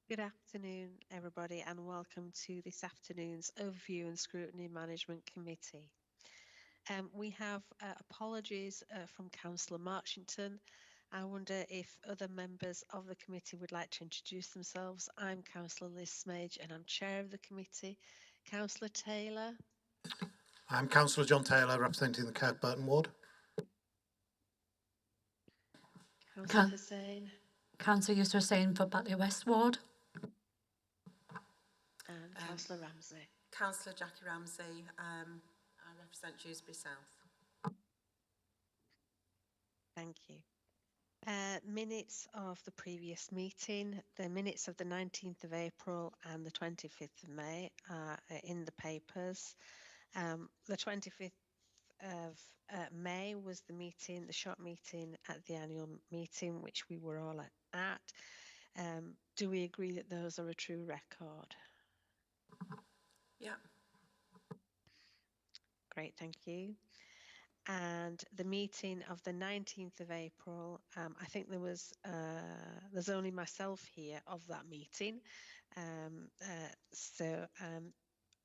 Good afternoon, everybody, and welcome to this afternoon's Overview and Scrutiny Management Committee. We have apologies from Councillor Marchington. I wonder if other members of the committee would like to introduce themselves. I'm Councillor Liz Smage and I'm Chair of the committee. Councillor Taylor. I'm Councillor John Taylor, representing the Kirkburton ward. Councillor Hussain. Councillor Yusra Hussain for Batley West ward. And Councillor Ramsey. Councillor Jackie Ramsey, I represent Dewsbury South. Thank you. Minutes of the previous meeting, the minutes of the 19th of April and the 25th of May are in the papers. The 25th of May was the meeting, the short meeting at the annual meeting, which we were all at. Do we agree that those are a true record? Yeah. Great, thank you. And the meeting of the 19th of April, I think there's only myself here of that meeting. So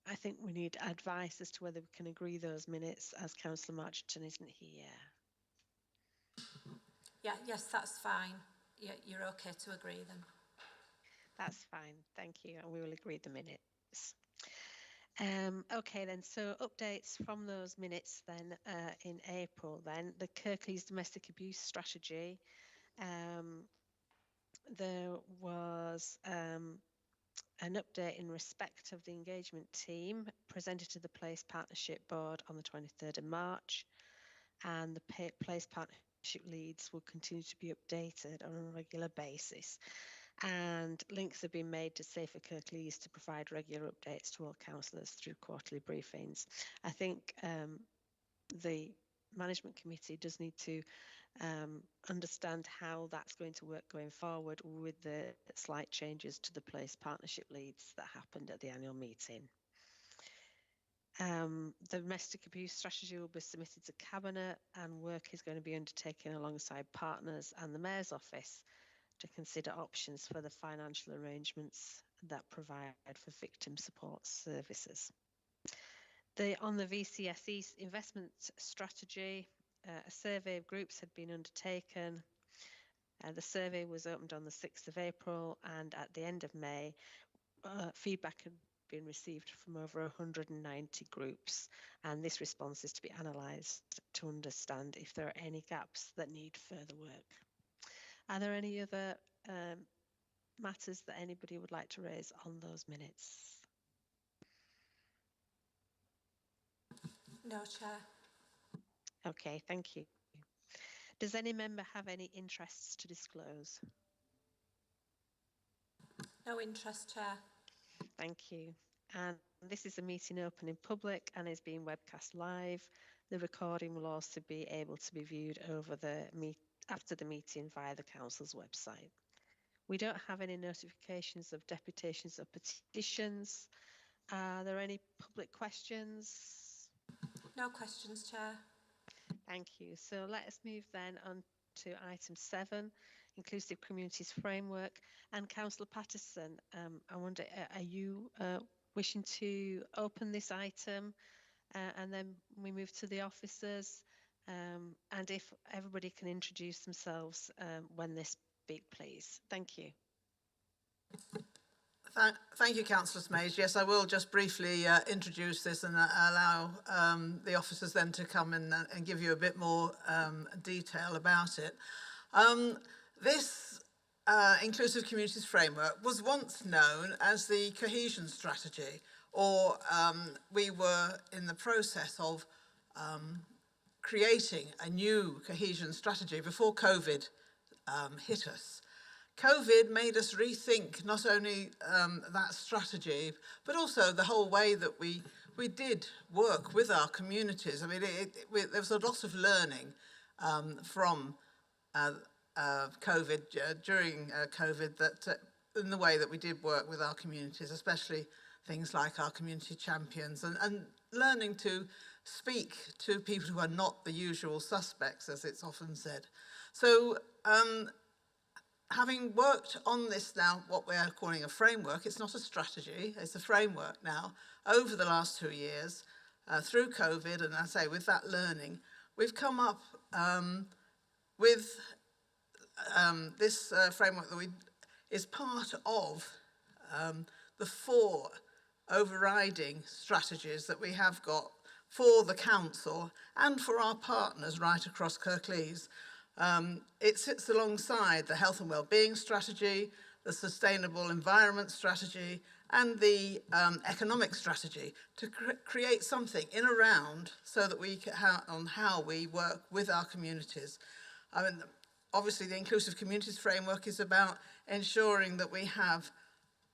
I think we need advice as to whether we can agree those minutes as Councillor Marchington isn't here. Yes, that's fine. Yeah, you're okay to agree then. That's fine, thank you, and we will agree the minutes. Okay then, so updates from those minutes then in April then, the Kirklees domestic abuse strategy. There was an update in respect of the engagement team presented to the Place Partnership Board on the 23rd of March, and the Place Partnership leads will continue to be updated on a regular basis. And links have been made to Safer Kirklees to provide regular updates to all councillors through quarterly briefings. I think the management committee does need to understand how that's going to work going forward with the slight changes to the Place Partnership leads that happened at the annual meeting. The domestic abuse strategy will be submitted to Cabinet, and work is going to be undertaken alongside partners and the Mayor's office to consider options for the financial arrangements that provide for victim support services. On the VCSE investment strategy, a survey of groups had been undertaken. The survey was opened on the 6th of April, and at the end of May, feedback had been received from over 190 groups, and this response is to be analysed to understand if there are any gaps that need further work. Are there any other matters that anybody would like to raise on those minutes? No, Chair. Okay, thank you. Does any member have any interests to disclose? No interest, Chair. Thank you. And this is a meeting open in public and is being webcast live. The recording will also be able to be viewed over after the meeting via the council's website. We don't have any notifications of deputations or petitions. Are there any public questions? No questions, Chair. Thank you. So let us move then on to item 7, Inclusive Communities Framework. And Councillor Patterson, I wonder, are you wishing to open this item and then we move to the officers? And if everybody can introduce themselves when they speak, please. Thank you. Thank you, Councillor Smage. Yes, I will just briefly introduce this and allow the officers then to come in and give you a bit more detail about it. This Inclusive Communities Framework was once known as the Cohesion Strategy, or we were in the process of creating a new cohesion strategy before COVID hit us. COVID made us rethink not only that strategy, but also the whole way that we did work with our communities. I mean, there was a lot of learning from COVID, during COVID, that in the way that we did work with our communities, especially things like our community champions, and learning to speak to people who are not the usual suspects, as it's often said. So having worked on this now, what we're calling a framework, it's not a strategy, it's a framework now, over the last 2 years, through COVID, and I say with that learning, we've come up with this framework that is part of the 4 overriding strategies that we have got for the council and for our partners right across Kirklees. It sits alongside the health and wellbeing strategy, the sustainable environment strategy, and the economic strategy to create something in around so that we can on how we work with our communities. I mean, obviously the Inclusive Communities Framework is about ensuring that we have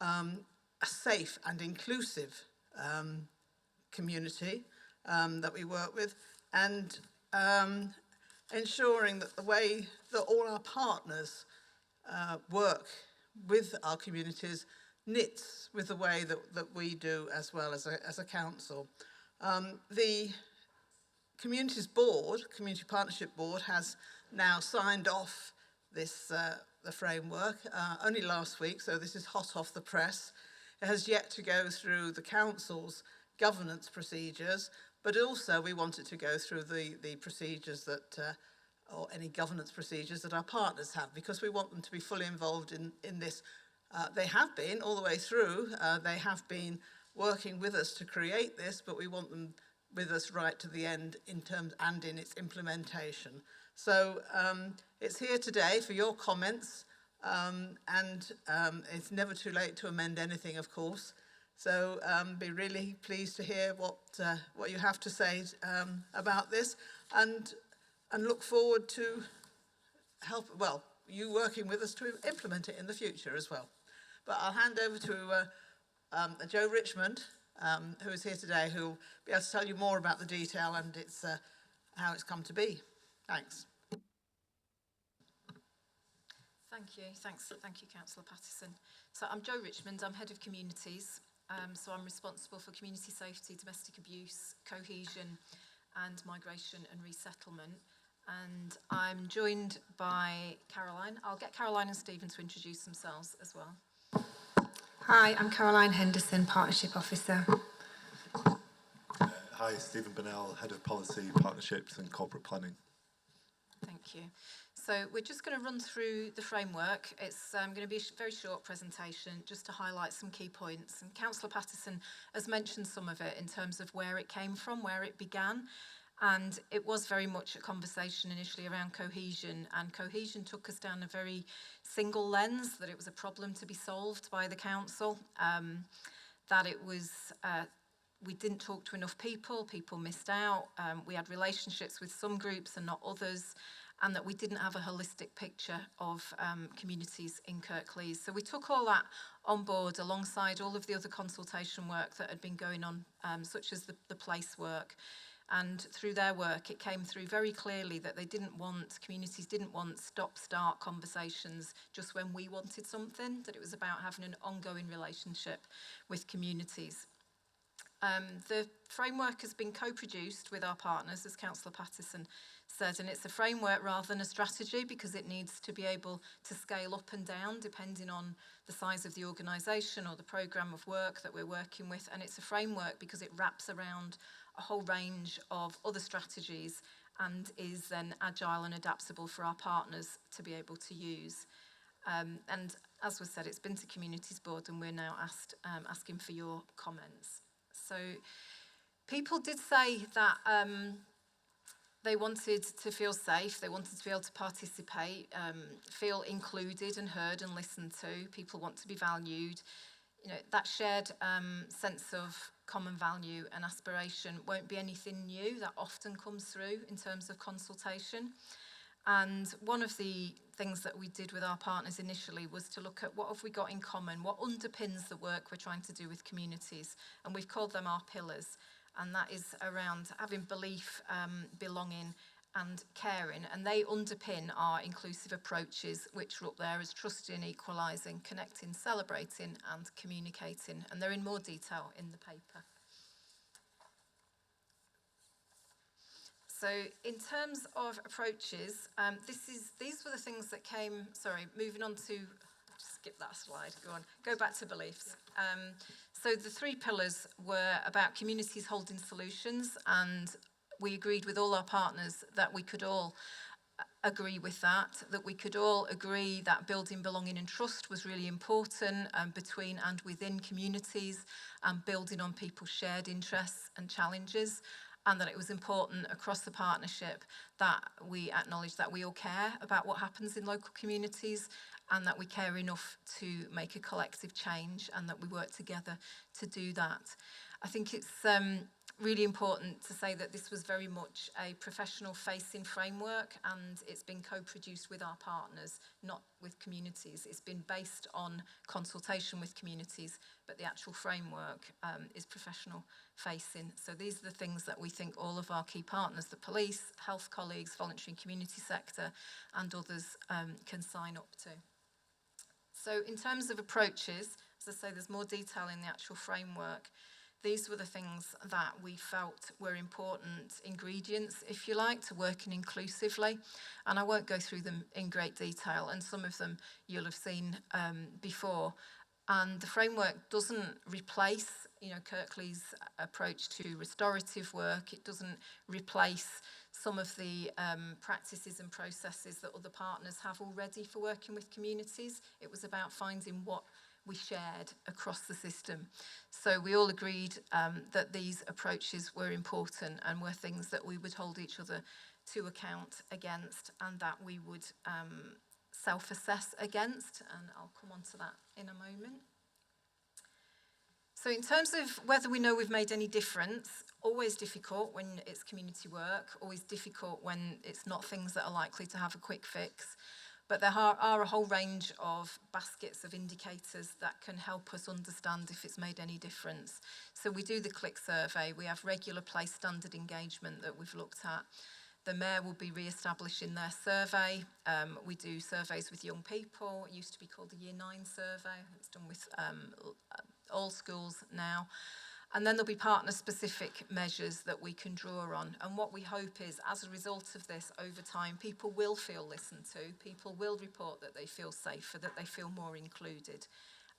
a safe and inclusive community that we work with, and ensuring that the way that all our partners work with our communities knits with the way that we do as well as a council. The Communities Board, Community Partnership Board, has now signed off this the framework only last week, so this is hot off the press. It has yet to go through the council's governance procedures, but also we want it to go through the procedures that, or any governance procedures that our partners have, because we want them to be fully involved in this. They have been all the way through. They have been working with us to create this, but we want them with us right to the end in terms and in its implementation. So it's here today for your comments, and it's never too late to amend anything, of course. So be really pleased to hear what you have to say about this, and look forward to you working with us to implement it in the future as well. But I'll hand over to Joe Richmond, who is here today, who will be able to tell you more about the detail and how it's come to be. Thanks. Thank you, Councillor Pattison. So I'm Joe Richmond, I'm Head of Communities, so I'm responsible for community safety, domestic abuse, cohesion and migration and resettlement. And I'm joined by Caroline. I'll get Caroline and Stephen to introduce themselves as well. Hi, I'm Caroline Henderson, Partnership Officer. Hi, Stephen Bennell, Head of Policy, Partnerships and Corporate Planning. Thank you. So we're just going to run through the framework. It's going to be a very short presentation just to highlight some key points. And Councillor Pattison has mentioned some of it in terms of where it came from, where it began. And it was very much a conversation initially around cohesion, and cohesion took us down a very single lens, that it was a problem to be solved by the council, that it was, we didn't talk to enough people missed out, we had relationships with some groups and not others, and that we didn't have a holistic picture of communities in Kirklees. So we took all that on board alongside all of the other consultation work that had been going on, such as the place work. And through their work, it came through very clearly that communities didn't want stop-start conversations just when we wanted something, that it was about having an ongoing relationship with communities. The framework has been co-produced with our partners, as Councillor Pattison said, and it's a framework rather than a strategy because it needs to be able to scale up and down depending on the size of the organisation or the programme of work that we're working with, and it's a framework because it wraps around a whole range of other strategies and is then agile and adaptable for our partners to be able to use. And as was said, it's been to Communities Board and we're now asking for your comments. So people did say that they wanted to feel safe, they wanted to be able to participate, feel included and heard and listened to. People want to be valued. You know, that shared sense of common value and aspiration won't be anything new. That often comes through in terms of consultation. And one of the things that we did with our partners initially was to look at what have we got in common, what underpins the work we're trying to do with communities. And we've called them our pillars. And that is around having belief, belonging and caring. And they underpin our inclusive approaches, which are up there as trusting, equalising, connecting, celebrating and communicating. And they're in more detail in the paper. So in terms of approaches, these were the things that came, moving on to, skip that slide, go back to beliefs. So the 3 pillars were about communities holding solutions, and we agreed with all our partners that we could all agree with that we could all agree that building belonging and trust was really important between and within communities, and building on people's shared interests and challenges, and that it was important across the partnership that we acknowledge that we all care about what happens in local communities, and that we care enough to make a collective change, and that we work together to do that. I think it's really important to say that this was very much a professional facing framework, and it's been co-produced with our partners, not with communities. It's been based on consultation with communities, but the actual framework is professional facing. So these are the things that we think all of our key partners, the police, health colleagues, voluntary and community sector, and others can sign up to. So in terms of approaches, as I say, there's more detail in the actual framework. These were the things that we felt were important ingredients, if you like, to working inclusively. And I won't go through them in great detail, and some of them you'll have seen before. And the framework doesn't replace, Kirklees' approach to restorative work. It doesn't replace some of the practices and processes that other partners have already for working with communities. It was about finding what we shared across the system. So we all agreed that these approaches were important and were things that we would hold each other to account against, and that we would self-assess against, and I'll come on to that in a moment. So in terms of whether we know we've made any difference, always difficult when it's community work, always difficult when it's not things that are likely to have a quick fix. But there are a whole range of baskets of indicators that can help us understand if it's made any difference. So we do the click survey. We have regular place standard engagement that we've looked at. The Mayor will be re-establishing their survey. We do surveys with young people. It used to be called the Year 9 survey. It's done with all schools now. And then there'll be partner-specific measures that we can draw on. And what we hope is, as a result of this, over time, people will feel listened to, people will report that they feel safer, that they feel more included,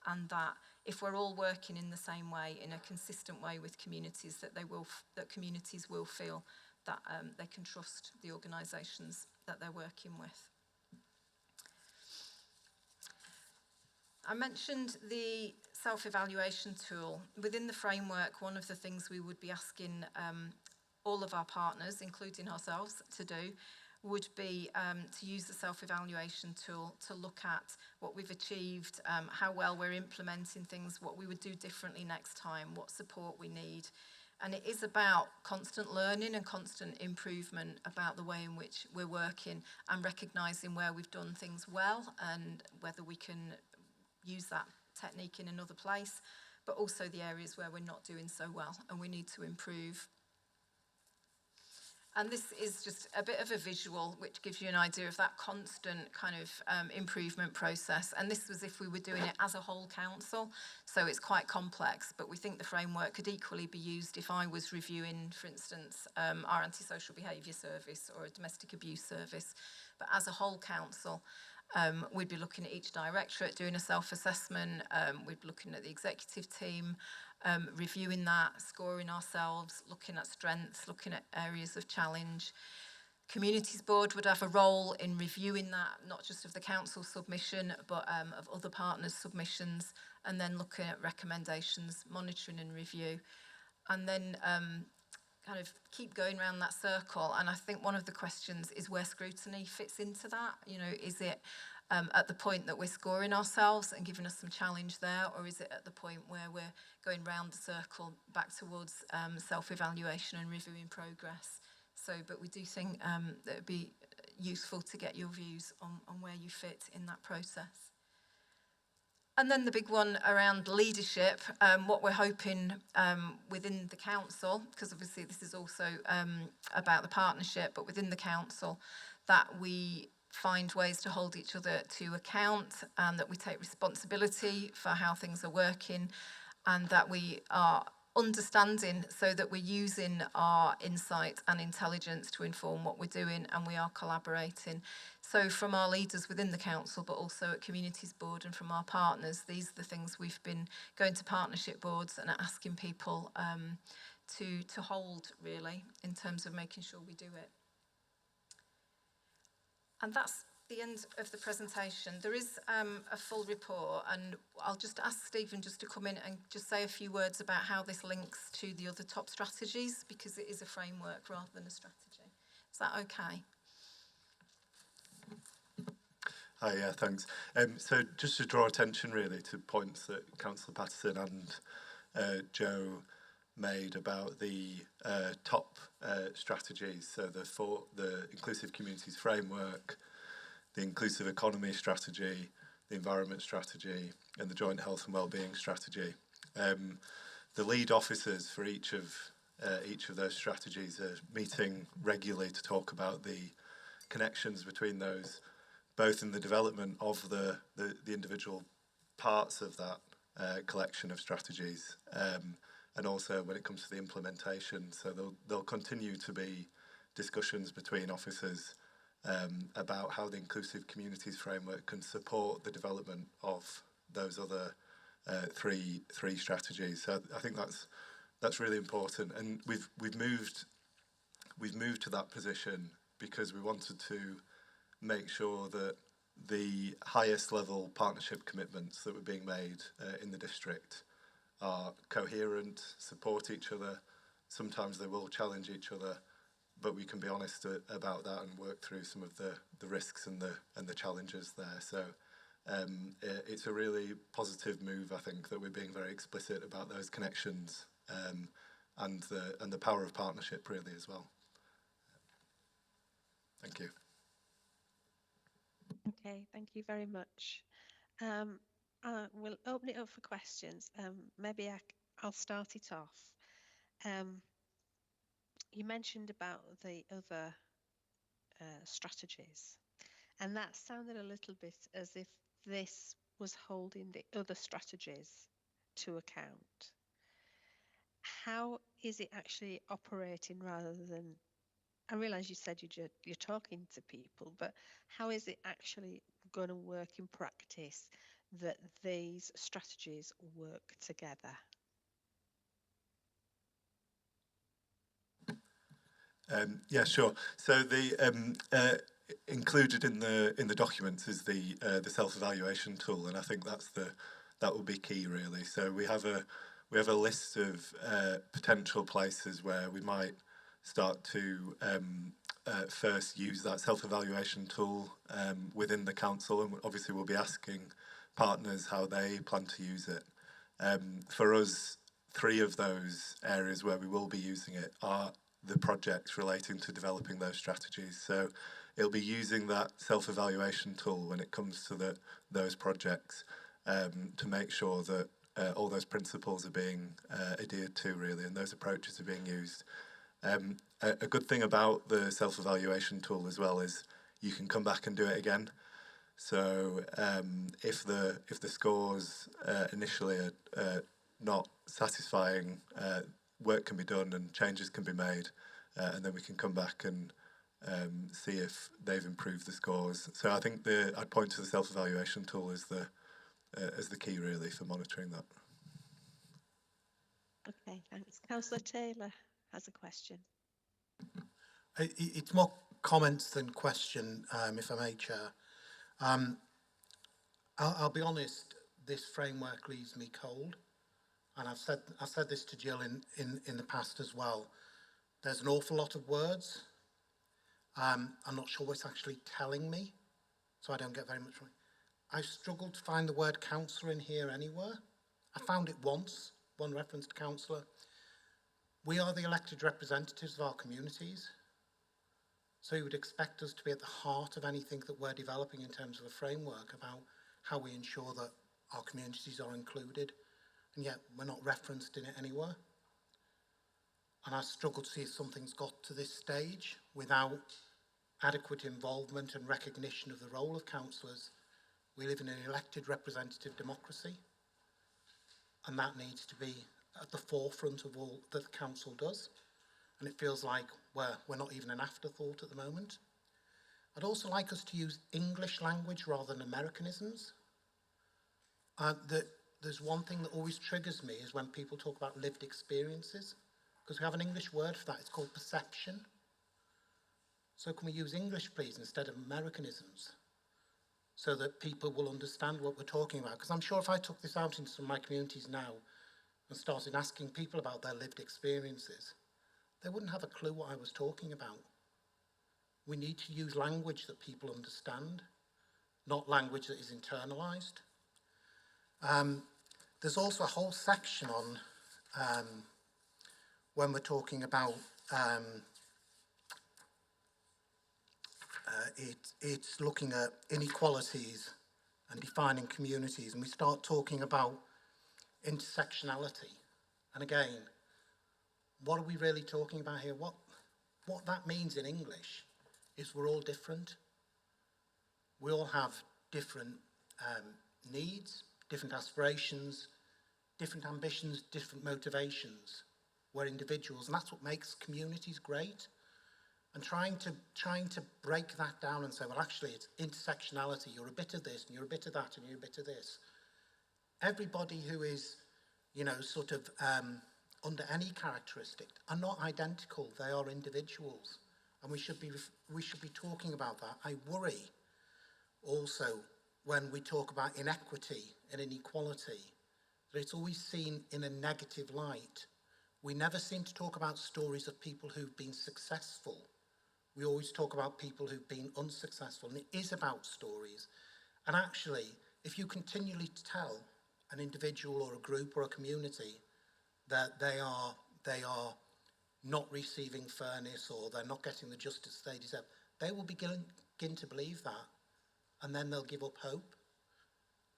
and that if we're all working in the same way, in a consistent way with communities, that communities will feel that they can trust the organisations that they're working with. I mentioned the self-evaluation tool. Within the framework, one of the things we would be asking all of our partners, including ourselves, to do would be to use the self-evaluation tool to look at what we've achieved, how well we're implementing things, what we would do differently next time, what support we need. And it is about constant learning and constant improvement about the way in which we're working, and recognising where we've done things well and whether we can use that technique in another place, but also the areas where we're not doing so well and we need to improve. And this is just a bit of a visual which gives you an idea of that constant kind of improvement process. And this was if we were doing it as a whole council, so it's quite complex, but we think the framework could equally be used if I was reviewing, for instance, our antisocial behaviour service or a domestic abuse service. But as a whole council, we'd be looking at each directorate, doing a self-assessment, we'd be looking at the executive team, reviewing that, scoring ourselves, looking at strengths, looking at areas of challenge. Communities Board would have a role in reviewing that, not just of the council submission, but of other partners' submissions, and then looking at recommendations, monitoring and review. And then kind of keep going around that circle. And I think one of the questions is where scrutiny fits into that. Is it at the point that we're scoring ourselves and giving us some challenge there, or is it at the point where we're going round the circle back towards self-evaluation and reviewing progress? So, but we do think that it'd be useful to get your views on where you fit in that process. And then the big one around leadership, what we're hoping within the council, because obviously this is also about the partnership, but within the council, that we find ways to hold each other to account, and that we take responsibility for how things are working, and that we are understanding so that we're using our insight and intelligence to inform what we're doing, and we are collaborating. So from our leaders within the council, but also at Communities Board and from our partners, these are the things we've been going to partnership boards and asking people to hold, really, in terms of making sure we do it. And that's the end of the presentation. There is a full report, and I'll just ask Stephen just to come in and just say a few words about how this links to the other top strategies, because it is a framework rather than a strategy. Is that okay? Hi, yeah, thanks. So just to draw attention really to points that Councillor Patterson and Joe made about the top strategies, so the Inclusive Communities Framework, the Inclusive Economy Strategy, the Environment Strategy, and the Joint Health and Wellbeing Strategy. The lead officers for each of those strategies are meeting regularly to talk about the connections between those, both in the development of the individual parts of that collection of strategies, and also when it comes to the implementation. So there'll continue to be discussions between officers about how the Inclusive Communities Framework can support the development of those other three strategies. So I think that's really important, and we've moved to that position because we wanted to make sure that the highest level partnership commitments that were being made in the district are coherent, support each other. Sometimes they will challenge each other, but we can be honest about that and work through some of the risks and the challenges there. So it's a really positive move, I think, that we're being very explicit about those connections and the power of partnership really as well. Thank you. Okay, thank you very much. We'll open it up for questions. Maybe I'll start it off. You mentioned about the other strategies, and that sounded a little bit as if this was holding the other strategies to account. How is it actually operating rather than, I realise you said you're talking to people, but how is it actually going to work in practice that these strategies work together? Yeah, sure. So the included in the documents is the self-evaluation tool, and I think that will be key really. So we have a list of potential places where we might start to first use that self-evaluation tool within the council, and obviously we'll be asking partners how they plan to use it. For us, 3 of those areas where we will be using it are the projects relating to developing those strategies. So it'll be using that self-evaluation tool when it comes to those projects to make sure that all those principles are being adhered to really, and those approaches are being used. A good thing about the self-evaluation tool as well is you can come back and do it again. So if the scores initially are not satisfying, work can be done and changes can be made, and then we can come back and see if they've improved the scores. So I think I'd point to the self-evaluation tool as the key really for monitoring that. Okay, thanks. Councillor Taylor has a question. It's more comments than question, if I may, Chair. I'll be honest, this framework leaves me cold, and I've said this to Jill in the past as well. There's an awful lot of words. I'm not sure what it's actually telling me, so I don't get very much from it. I struggled to find the word councillor in here anywhere. I found it once, one reference to councillor. We are the elected representatives of our communities, so you would expect us to be at the heart of anything that we're developing in terms of a framework about how we ensure that our communities are included, and yet we're not referenced in it anywhere. And I struggle to see if something's got to this stage without adequate involvement and recognition of the role of councillors. We live in an elected representative democracy, and that needs to be at the forefront of all that the council does. And it feels like we're not even an afterthought at the moment. I'd also like us to use English language rather than Americanisms. There's one thing that always triggers me is when people talk about lived experiences, because we have an English word for that. It's called perception. So can we use English, please, instead of Americanisms, so that people will understand what we're talking about? Because I'm sure if I took this out into some of my communities now and started asking people about their lived experiences, they wouldn't have a clue what I was talking about. We need to use language that people understand, not language that is internalised. There's also a whole section on when we're talking about it's looking at inequalities and defining communities, and we start talking about intersectionality. And again, what are we really talking about here? What that means in English is we're all different. We all have different needs, different aspirations, different ambitions, different motivations. We're individuals, and that's what makes communities great. And trying to break that down and say, well, actually, it's intersectionality. You're a bit of this, and you're a bit of that, and you're a bit of this. Everybody who is, sort of under any characteristic are not identical. They are individuals, and we should be talking about that. I worry also when we talk about inequity and inequality that it's always seen in a negative light. We never seem to talk about stories of people who've been successful. We always talk about people who've been unsuccessful, and it is about stories. And actually, if you continually tell an individual or a group or a community that they are not receiving fairness or they're not getting the justice they deserve, they will begin to believe that, and then they'll give up hope.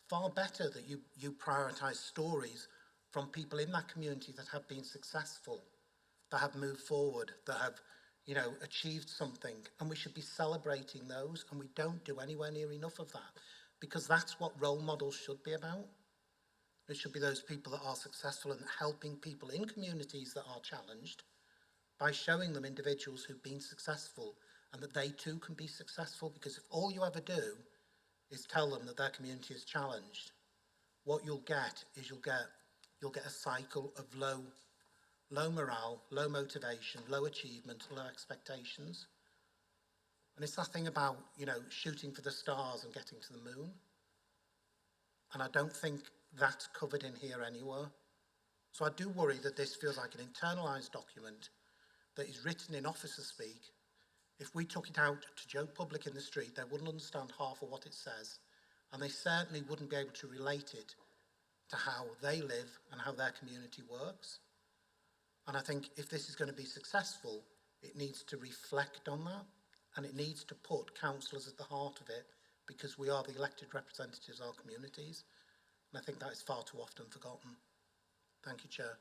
Far better that you prioritise stories from people in that community that have been successful, that have moved forward, that have achieved something, and we should be celebrating those, and we don't do anywhere near enough of that, because that's what role models should be about. It should be those people that are successful and helping people in communities that are challenged by showing them individuals who've been successful and that they too can be successful, because if all you ever do is tell them that their community is challenged, what you'll get is you'll get a cycle of low morale, low motivation, low achievement, low expectations. And it's that thing about, shooting for the stars and getting to the moon. And I don't think that's covered in here anywhere. So I do worry that this feels like an internalised document that is written in officer speak. If we took it out to Joe Public in the street, they wouldn't understand half of what it says. And they certainly wouldn't be able to relate it to how they live and how their community works. And I think if this is going to be successful, it needs to reflect on that, and it needs to put councillors at the heart of it, because we are the elected representatives of our communities. And I think that is far too often forgotten. Thank you, Chair.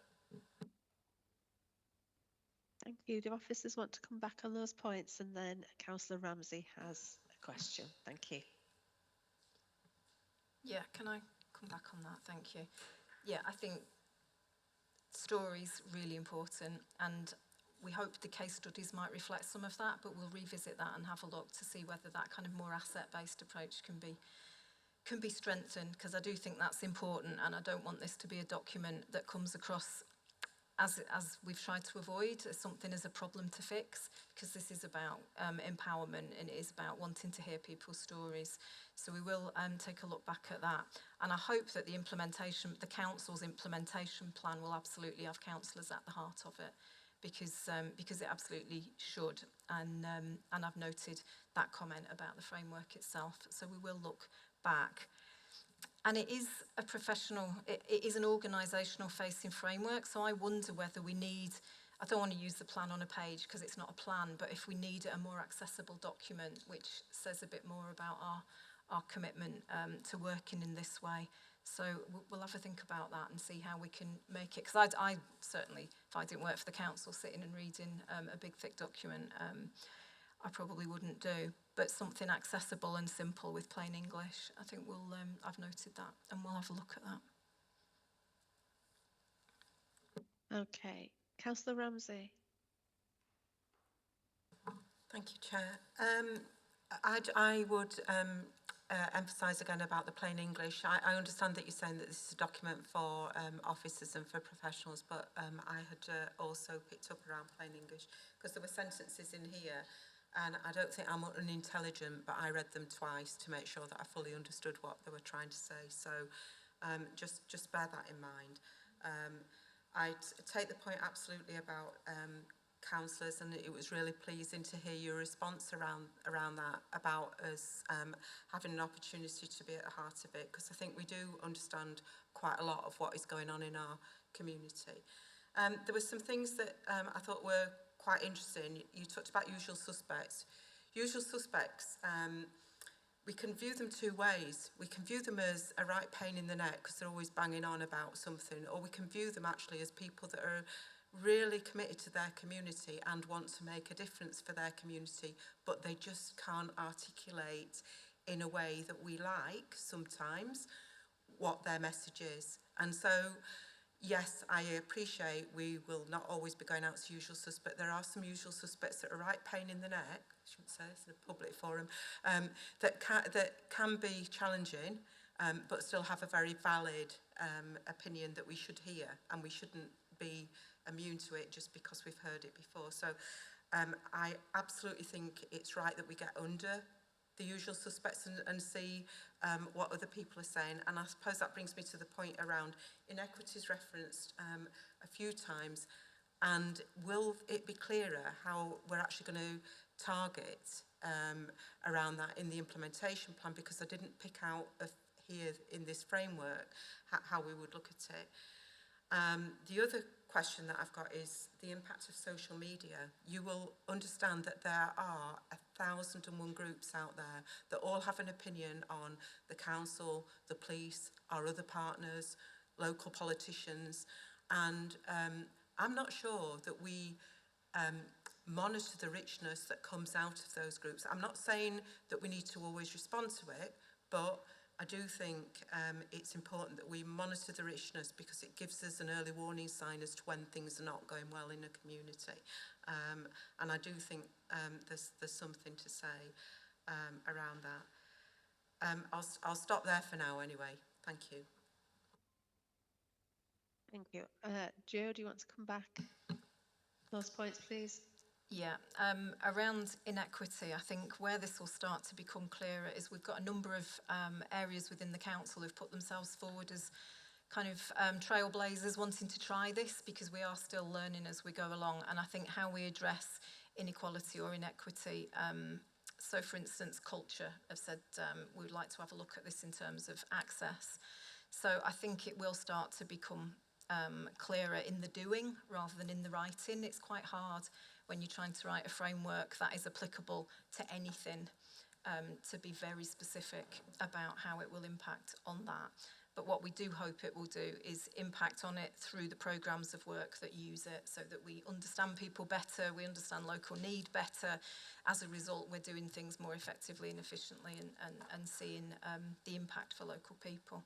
Thank you. Do officers want to come back on those points? And then Councillor Ramsey has a question. Thank you. Yeah, can I come back on that? Thank you. Yeah, I think stories really important, and we hope the case studies might reflect some of that, but we'll revisit that and have a look to see whether that kind of more asset-based approach can be strengthened, because I do think that's important, and I don't want this to be a document that comes across as we've tried to avoid as something as a problem to fix, because this is about empowerment, and it is about wanting to hear people's stories. So we will take a look back at that, and I hope that the council's implementation plan will absolutely have councillors at the heart of it, because it absolutely should, and I've noted that comment about the framework itself. So we will look back. And it is a professional, it is an organisational facing framework, so I wonder whether we need, I don't want to use the plan on a page because it's not a plan, but if we need a more accessible document which says a bit more about our commitment to working in this way. So we'll have a think about that and see how we can make it, because I certainly, if I didn't work for the council, sitting and reading a big thick document, I probably wouldn't do, but something accessible and simple with plain English. I think I've noted that, and we'll have a look at that. Okay, Councillor Ramsey. Thank you, Chair. I would emphasise again about the plain English. I understand that you're saying that this is a document for officers and for professionals, but I had also picked up around plain English because there were sentences in here, and I don't think I'm unintelligent, but I read them twice to make sure that I fully understood what they were trying to say. So just bear that in mind. I take the point absolutely about councillors, and it was really pleasing to hear your response around that, about us having an opportunity to be at the heart of it, because I think we do understand quite a lot of what is going on in our community. There were some things that I thought were quite interesting. You talked about usual suspects. Usual suspects, we can view them two ways. We can view them as a right pain in the neck because they're always banging on about something, or we can view them actually as people that are really committed to their community and want to make a difference for their community, but they just can't articulate in a way that we like sometimes what their message is. And so, yes, I appreciate we will not always be going out to usual suspects. There are some usual suspects that are right pain in the neck, I shouldn't say this in a public forum, that can be challenging, but still have a very valid opinion that we should hear, and we shouldn't be immune to it just because we've heard it before. So I absolutely think it's right that we get under the usual suspects and see what other people are saying. And I suppose that brings me to the point around inequities referenced a few times. And will it be clearer how we're actually going to target around that in the implementation plan? Because I didn't pick out here in this framework how we would look at it. The other question that I've got is the impact of social media. You will understand that there are 1,001 groups out there that all have an opinion on the council, the police, our other partners, local politicians, and I'm not sure that we monitor the richness that comes out of those groups. I'm not saying that we need to always respond to it, but I do think it's important that we monitor the richness, because it gives us an early warning sign as to when things are not going well in a community. And I do think there's something to say around that. I'll stop there for now anyway. Thank you. Thank you. Jo, do you want to come back? Those points, please. Yeah, around inequity, I think where this will start to become clearer is we've got a number of areas within the council who've put themselves forward as kind of trailblazers wanting to try this, because we are still learning as we go along. And I think how we address inequality or inequity, so for instance, culture have said we would like to have a look at this in terms of access. So I think it will start to become clearer in the doing rather than in the writing. It's quite hard when you're trying to write a framework that is applicable to anything, to be very specific about how it will impact on that. But what we do hope it will do is impact on it through the programmes of work that use it, so that we understand people better, we understand local need better. As a result, we're doing things more effectively and efficiently, and seeing the impact for local people.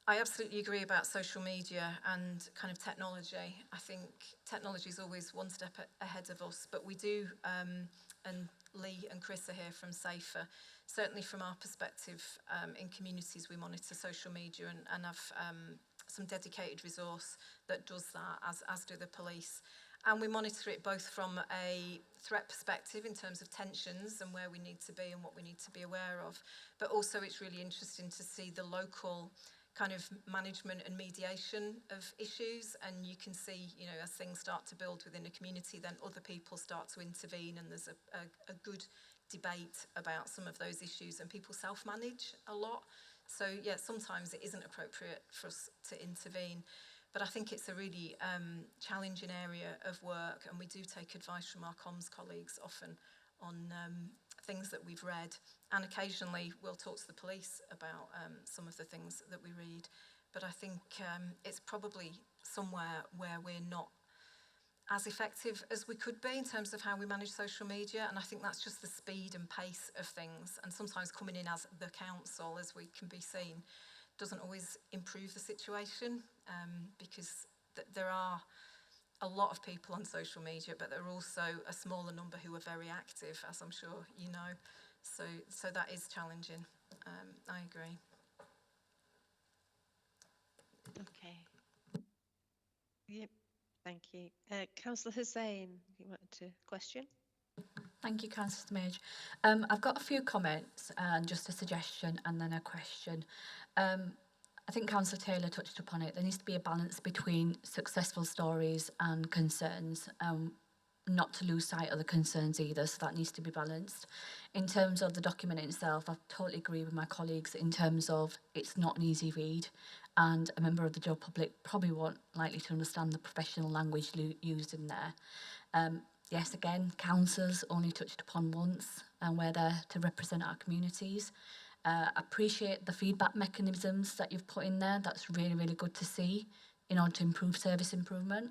I absolutely agree about social media and kind of technology. I think technology is always one step ahead of us, but we do, and Lee and Chris are here from Safer, certainly from our perspective, in communities we monitor social media and have some dedicated resource that does that, as do the police. And we monitor it both from a threat perspective in terms of tensions and where we need to be and what we need to be aware of, but also it's really interesting to see the local kind of management and mediation of issues, and you can see, you know, as things start to build within a community, then other people start to intervene, and there's a good debate about some of those issues, and people self-manage a lot. So yeah, sometimes it isn't appropriate for us to intervene, but I think it's a really challenging area of work, and we do take advice from our comms colleagues often on things that we've read, and occasionally we'll talk to the police about some of the things that we read. But I think it's probably somewhere where we're not as effective as we could be in terms of how we manage social media, and I think that's just the speed and pace of things, and sometimes coming in as the council, as we can be seen, doesn't always improve the situation, because there are a lot of people on social media, but there are also a smaller number who are very active, as I'm sure you know. So that is challenging. I agree. Okay. Yep. Thank you. Councillor Hussain, you wanted to question? Thank you, Councillor Mage. I've got a few comments and just a suggestion and then a question. I think Councillor Taylor touched upon it. There needs to be a balance between successful stories and concerns, not to lose sight of the concerns either, so that needs to be balanced. In terms of the document itself, I totally agree with my colleagues in terms of it's not an easy read, and a member of the general public probably won't likely to understand the professional language used in there. Yes, again, councillors only touched upon once, and we're there to represent our communities. Appreciate the feedback mechanisms that you've put in there. That's really, really good to see in order to improve service improvement.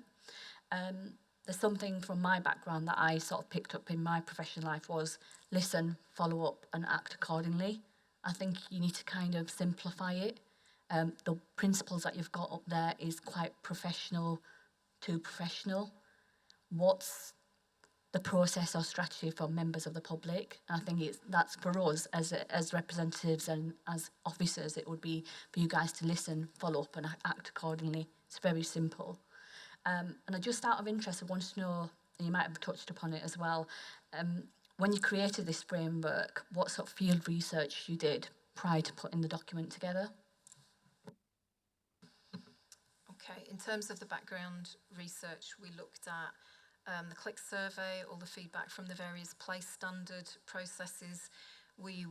There's something from my background that I sort of picked up in my professional life was listen, follow up and act accordingly. I think you need to kind of simplify it. The principles that you've got up there is quite professional to professional. What's the process or strategy for members of the public? And I think that's for us as representatives and as officers, it would be for you guys to listen, follow up and act accordingly. It's very simple. And I just out of interest, I wanted to know, and you might have touched upon it as well, when you created this framework, what sort of field research you did prior to putting the document together? Okay, in terms of the background research, we looked at the click survey, all the feedback from the various place standard processes. We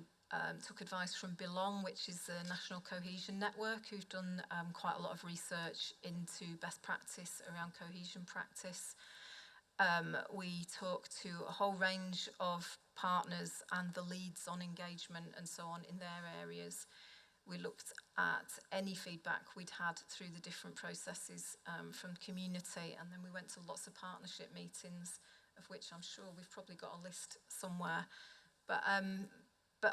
took advice from Belong, which is the National Cohesion Network, who've done quite a lot of research into best practice around cohesion practice. We talked to a whole range of partners and the leads on engagement and so on in their areas. We looked at any feedback we'd had through the different processes from the community, and then we went to lots of partnership meetings, of which I'm sure we've probably got a list somewhere. But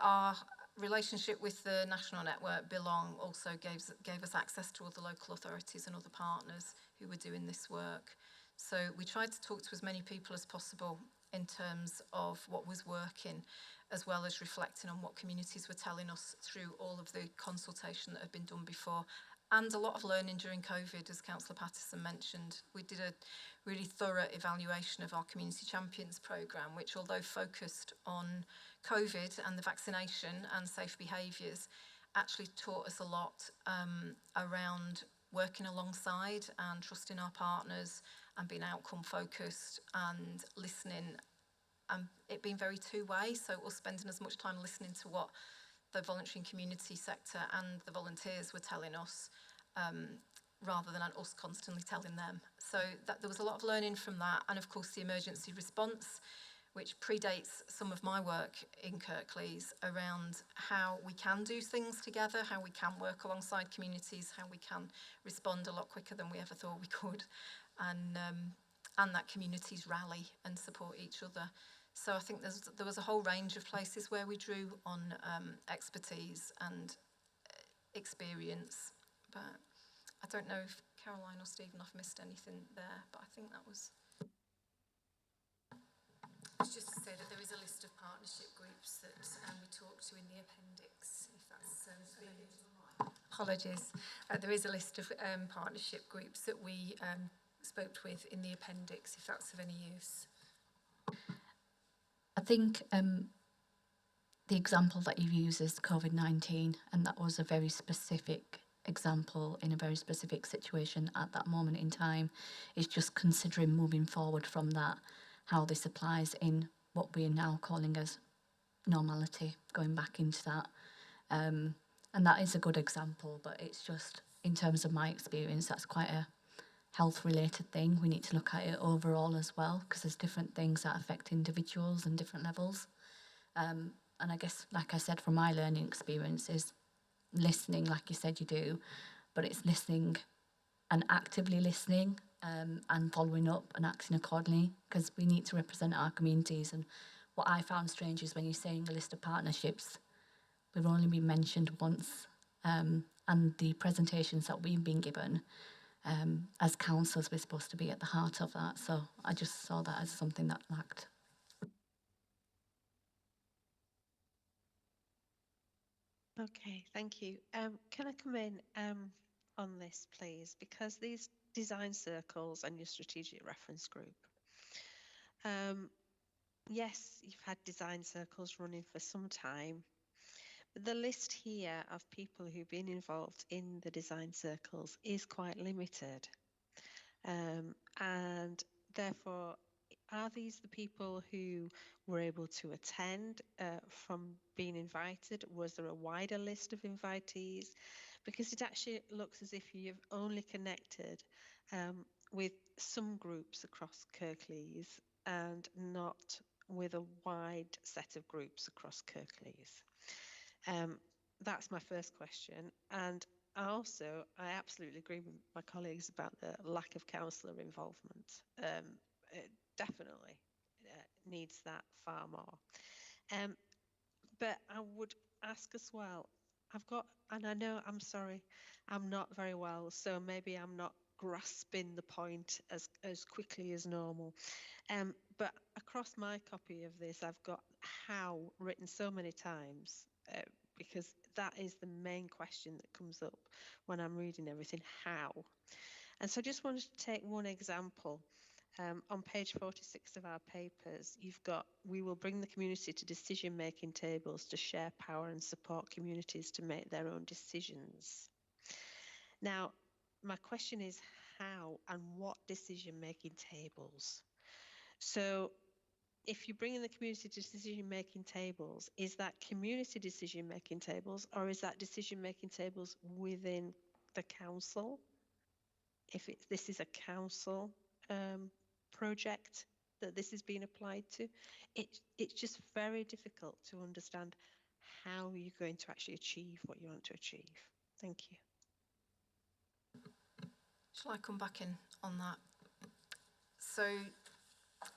our relationship with the national network, Belong, also gave us access to other local authorities and other partners who were doing this work. So we tried to talk to as many people as possible in terms of what was working, as well as reflecting on what communities were telling us through all of the consultation that had been done before. And a lot of learning during COVID, as Councillor Patterson mentioned. We did a really thorough evaluation of our Community Champions programme, which, although focused on COVID and the vaccination and safe behaviours, actually taught us a lot around working alongside and trusting our partners and being outcome focused and listening, and it being very two-way, so us spending as much time listening to what the voluntary and community sector and the volunteers were telling us rather than us constantly telling them. So there was a lot of learning from that, and of course the emergency response, which predates some of my work in Kirklees, around how we can do things together, how we can work alongside communities, how we can respond a lot quicker than we ever thought we could, and that communities rally and support each other. So I think there was a whole range of places where we drew on expertise and experience, but I don't know if Caroline or Stephen, I've missed anything there, but I think that was... It's just to say that there is a list of partnership groups that we talked to in the appendix, if that's apologies. There is a list of partnership groups that we spoke with in the appendix, if that's of any use. I think the example that you use is COVID-19, and that was a very specific example in a very specific situation at that moment in time. It's just considering moving forward from that, how this applies in what we are now calling as normality, going back into that. And that is a good example, but it's just, in terms of my experience, that's quite a health-related thing. We need to look at it overall as well, because there's different things that affect individuals and different levels. And I guess, like I said, from my learning experience, is listening, like you said you do, but it's listening and actively listening and following up and acting accordingly, because we need to represent our communities. And what I found strange is when you're saying a list of partnerships, we've only been mentioned once, and the presentations that we've been given, As councillors, we're supposed to be at the heart of that. So I just saw that as something that lacked. Okay, thank you. Can I come in on this, please? Because these design circles and your strategic reference group, yes, you've had design circles running for some time. But the list here of people who've been involved in the design circles is quite limited. And therefore, are these the people who were able to attend from being invited? Was there a wider list of invitees? Because it actually looks as if you've only connected with some groups across Kirklees and not with a wide set of groups across Kirklees. That's my first question. And I absolutely agree with my colleagues about the lack of councillor involvement. It definitely needs that far more. But I would ask as well, and I know, I'm sorry, I'm not very well, so maybe I'm not grasping the point as quickly as normal. But across my copy of this, I've got how written so many times, because that is the main question that comes up when I'm reading everything, how. And so I just wanted to take one example. On page 46 of our papers, you've got, we will bring the community to decision-making tables to share power and support communities to make their own decisions. Now, my question is how and what decision-making tables? So if you bring in the community to decision-making tables, is that community decision-making tables, or is that decision-making tables within the council? If this is a council project that this is being applied to, it's just very difficult to understand how you're going to actually achieve what you want to achieve. Thank you. Shall I come back in on that? So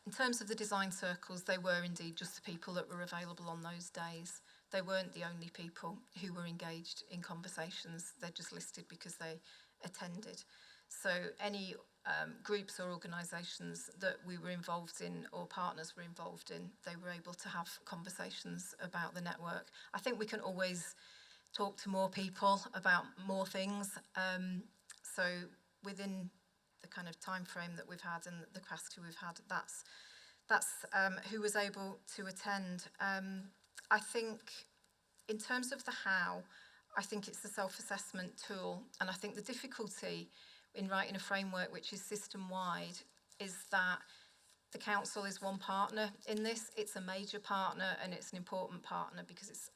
in terms of the design circles, they were indeed just the people that were available on those days. They weren't the only people who were engaged in conversations. They're just listed because they attended. So any groups or organisations that we were involved in or partners were involved in, they were able to have conversations about the network. I think we can always talk to more people about more things. So within the kind of time frame that we've had and the capacity we've had, that's who was able to attend. I think in terms of the how, I think it's the self-assessment tool, and I think the difficulty in writing a framework which is system-wide is that the council is one partner in this. It's a major partner and it's an important partner because it's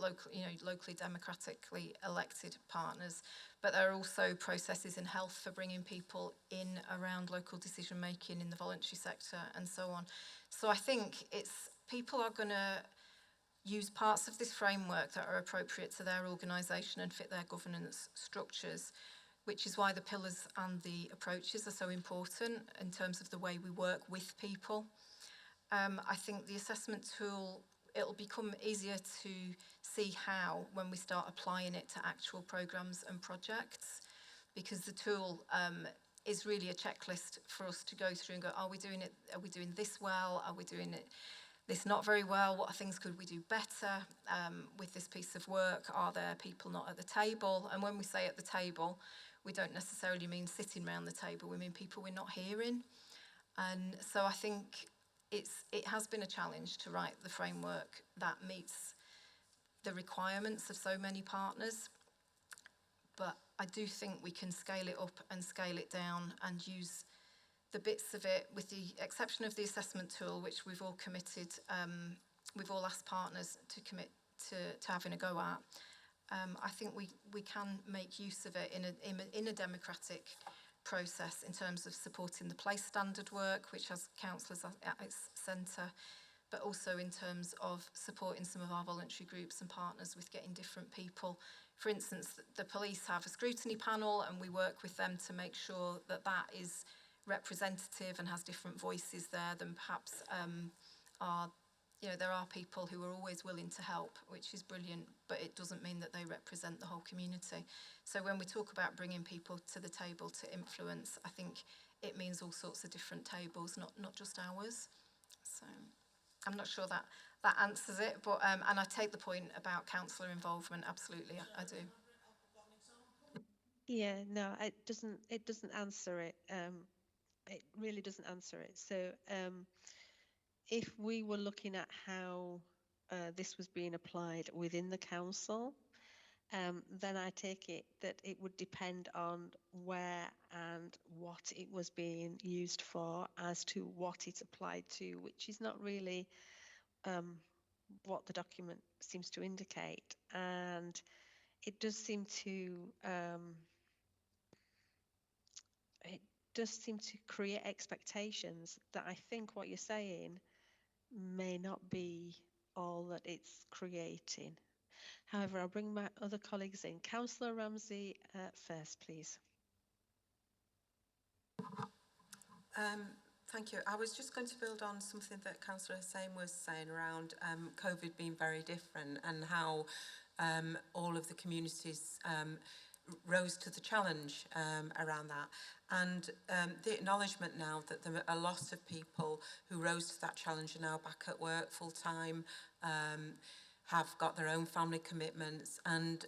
locally democratically elected partners. But there are also processes in health for bringing people in around local decision making in the voluntary sector and so on. So I think people are going to use parts of this framework that are appropriate to their organisation and fit their governance structures, which is why the pillars and the approaches are so important in terms of the way we work with people. I think the assessment tool, it'll become easier to see how when we start applying it to actual programmes and projects, because the tool is really a checklist for us to go through and go, are we doing this well? Are we doing this not very well? What things could we do better with this piece of work? Are there people not at the table? And when we say at the table, we don't necessarily mean sitting around the table, we mean people we're not hearing. And so I think it has been a challenge to write the framework that meets the requirements of so many partners. But I do think we can scale it up and scale it down and use the bits of it, with the exception of the assessment tool, which we've all committed, we've all asked partners to commit to having a go at. I think we can make use of it in a democratic process in terms of supporting the place standard work, which has councillors at its centre, but also in terms of supporting some of our voluntary groups and partners with getting different people. For instance, the police have a scrutiny panel and we work with them to make sure that that is representative and has different voices there than perhaps our there are people who are always willing to help, which is brilliant, but it doesn't mean that they represent the whole community. So when we talk about bringing people to the table to influence, I think it means all sorts of different tables, not just ours. So I'm not sure that answers it, but and I take the point about councillor involvement. Absolutely, I do. Yeah, no, it doesn't. It doesn't answer it. It really doesn't answer it. So, if we were looking at how this was being applied within the council, then I take it that it would depend on where and what it was being used for as to what it applied to, which is not really what the document seems to indicate. And it does seem to it does seem to create expectations that I think what you're saying may not be all that it's creating. However, I'll bring my other colleagues in. Councillor Ramsey first, please. Thank you. I was just going to build on something that Councillor Hussain was saying around COVID being very different and how all of the communities rose to the challenge around that. And the acknowledgement now that there are a lot of people who rose to that challenge are now back at work full time, have got their own family commitments, and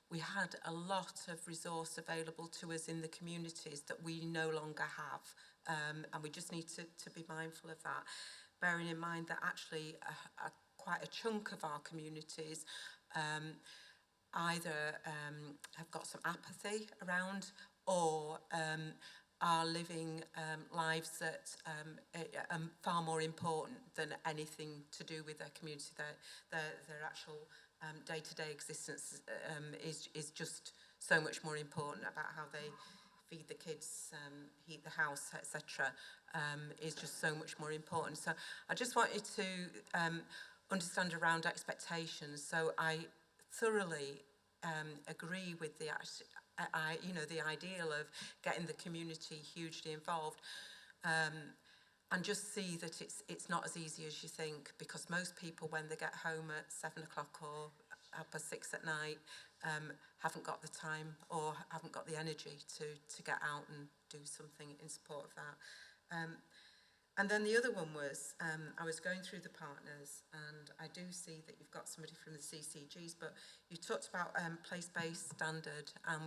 we had a lot of resource available to us in the communities that we no longer have, and we just need to be mindful of that, bearing in mind that actually quite a chunk of our communities either have got some apathy around or are living lives that are far more important than anything to do with their community. Their actual day-to-day existence is just so much more important about how they feed the kids, heat the house, etc. Is just so much more important. So I just wanted to understand around expectations. So I thoroughly agree with the ideal of getting the community hugely involved, and just see that it's not as easy as you think, because most people, when they get home at 7 o'clock or 6:30 at night, haven't got the time or haven't got the energy to get out and do something in support of that. And then the other one was, I was going through the partners, and I do see that you've got somebody from the CCGs, but you talked about place-based standard, and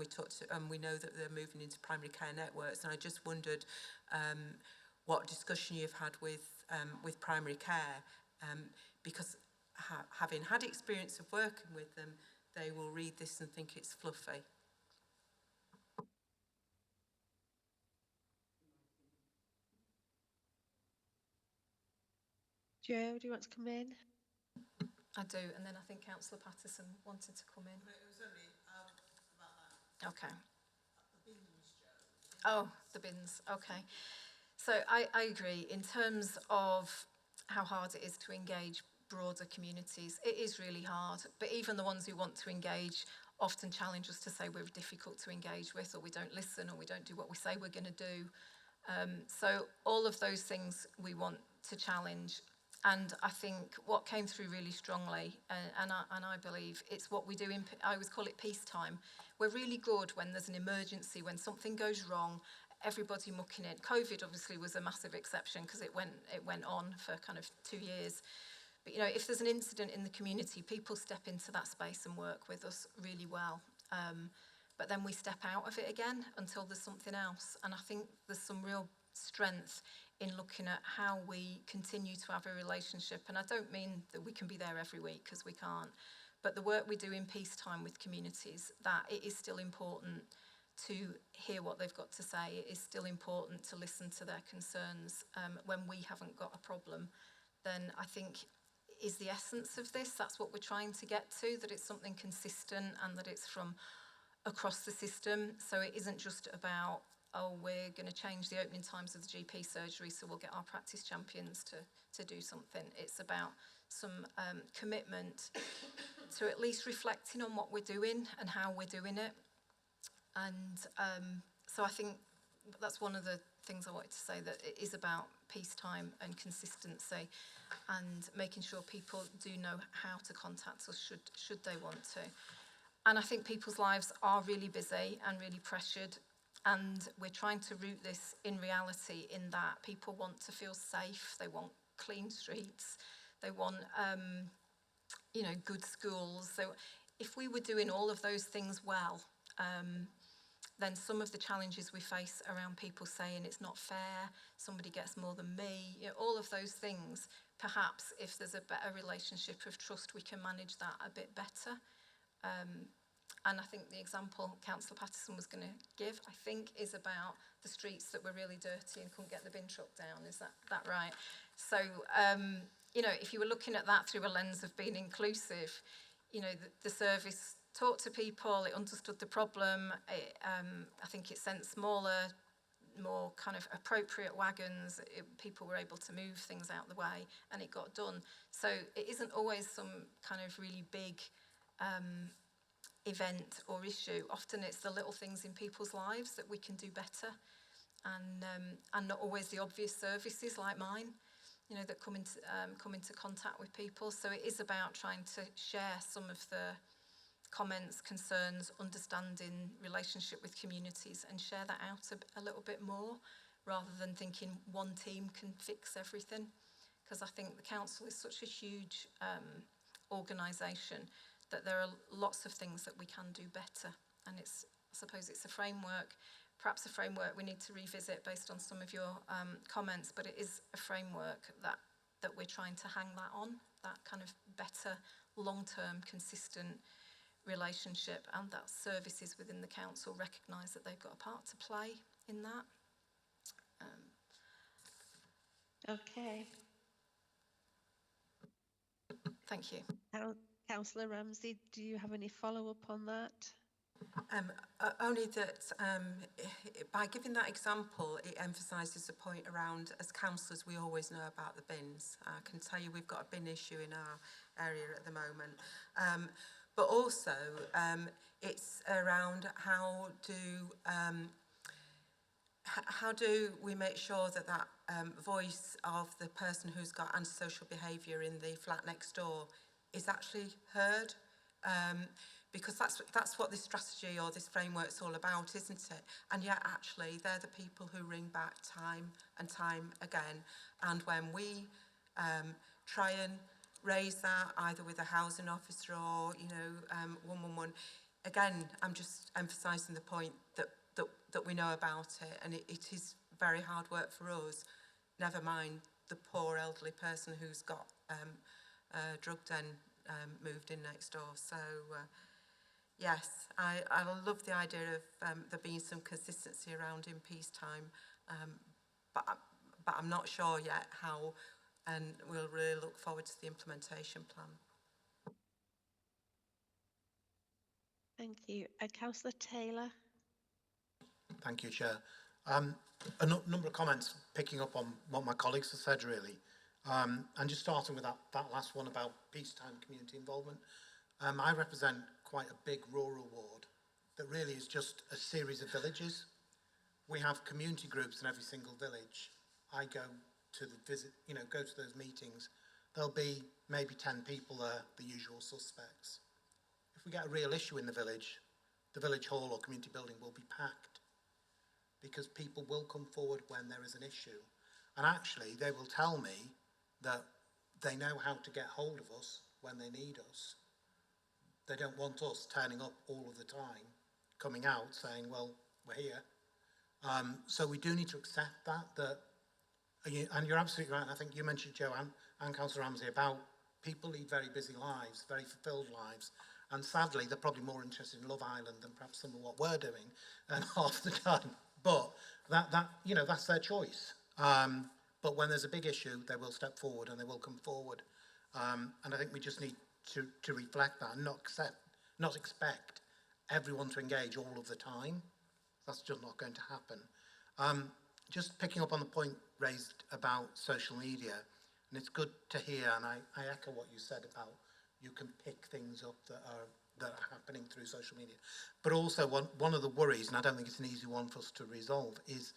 we know that they're moving into primary care networks, and I just wondered what discussion you've had with primary care, because having had experience of working with them, they will read this and think it's fluffy. Joe, do you want to come in? I do, and then I think Councillor Patterson wanted to come in. It was only about that. Okay. The bins, Joe. Oh, the bins. Okay. So I agree. In terms of how hard it is to engage broader communities, it is really hard. But even the ones who want to engage often challenge us to say we're difficult to engage with, or we don't listen, or we don't do what we say we're going to do. So all of those things we want to challenge. And I think what came through really strongly, and I believe it's what we do I always call it peacetime. We're really good when there's an emergency, when something goes wrong, everybody mucking in. COVID obviously was a massive exception because it went on for kind of 2 years. But if there's an incident in the community, people step into that space and work with us really well. But then we step out of it again until there's something else. And I think there's some real strength in looking at how we continue to have a relationship. And I don't mean that we can be there every week, because we can't. But the work we do in peacetime with communities, that it is still important to hear what they've got to say. It is still important to listen to their concerns when we haven't got a problem. Then I think is the essence of this. That's what we're trying to get to, that it's something consistent and that it's from across the system. So it isn't just about, oh, we're going to change the opening times of the GP surgery so we'll get our practice champions to do something. It's about some commitment to at least reflecting on what we're doing and how we're doing it. And so I think that's one of the things I wanted to say, that it is about peacetime and consistency and making sure people do know how to contact us should they want to. And I think people's lives are really busy and really pressured, and we're trying to root this in reality in that people want to feel safe, they want clean streets, they want good schools. So if we were doing all of those things well, then some of the challenges we face around people saying it's not fair, somebody gets more than me, all of those things, perhaps if there's a better relationship of trust, we can manage that a bit better. And I think the example Councillor Patterson was going to give, I think, is about the streets that were really dirty and couldn't get the bin truck down. Is that right? So, if you were looking at that through a lens of being inclusive, the service talked to people, it understood the problem, I think it sent smaller, more kind of appropriate wagons, people were able to move things out the way, and it got done. So it isn't always some kind of really big event or issue. Often it's the little things in people's lives that we can do better, and not always the obvious services like mine, that come into contact with people. So it is about trying to share some of the comments, concerns, understanding relationship with communities, and share that out a little bit more, rather than thinking one team can fix everything. Because I think the council is such a huge organisation that there are lots of things that we can do better. And I suppose it's a framework, perhaps a framework we need to revisit based on some of your comments, but it is a framework that we're trying to hang that on, that kind of better, long-term, consistent relationship, and that services within the council recognise that they've got a part to play in that. Okay. Thank you. Councillor Ramsey, do you have any follow-up on that? Only that by giving that example, it emphasises the point around, as councillors, we always know about the bins. I can tell you we've got a bin issue in our area at the moment. But also, it's around how do we make sure that voice of the person who's got antisocial behaviour in the flat next door is actually heard? Because that's what this strategy or this framework's all about, isn't it? And yet, actually, they're the people who ring back time and time again. And when we try and raise that, either with a housing officer or 111, again, I'm just emphasising the point that we know about it, and it is very hard work for us. Never mind the poor elderly person who's got a drug den moved in next door. So yes, I love the idea of there being some consistency around in peacetime, but I'm not sure yet how, and we'll really look forward to the implementation plan. Thank you. Councillor Taylor. Thank you, Chair. A number of comments picking up on what my colleagues have said, really. And just starting with that last one about peacetime community involvement. I represent quite a big rural ward that really is just a series of villages. We have community groups in every single village. I go to go to those meetings. There'll be maybe 10 people there, the usual suspects. If we get a real issue in the village hall or community building will be packed, because people will come forward when there is an issue. And actually, they will tell me that they know how to get hold of us when they need us. They don't want us turning up all of the time, coming out saying, well, we're here. So we do need to accept that, and you're absolutely right, and I think you mentioned, Joe, and Councillor Ramsey, about people lead very busy lives, very fulfilled lives, and sadly, they're probably more interested in Love Island than perhaps some of what we're doing half the time. But that's their choice. But when there's a big issue, they will step forward and they will come forward. And I think we just need to reflect that and not expect everyone to engage all of the time. That's just not going to happen. Just picking up on the point raised about social media, and it's good to hear, and I echo what you said about you can pick things up that are happening through social media. But also one of the worries, and I don't think it's an easy one for us to resolve, is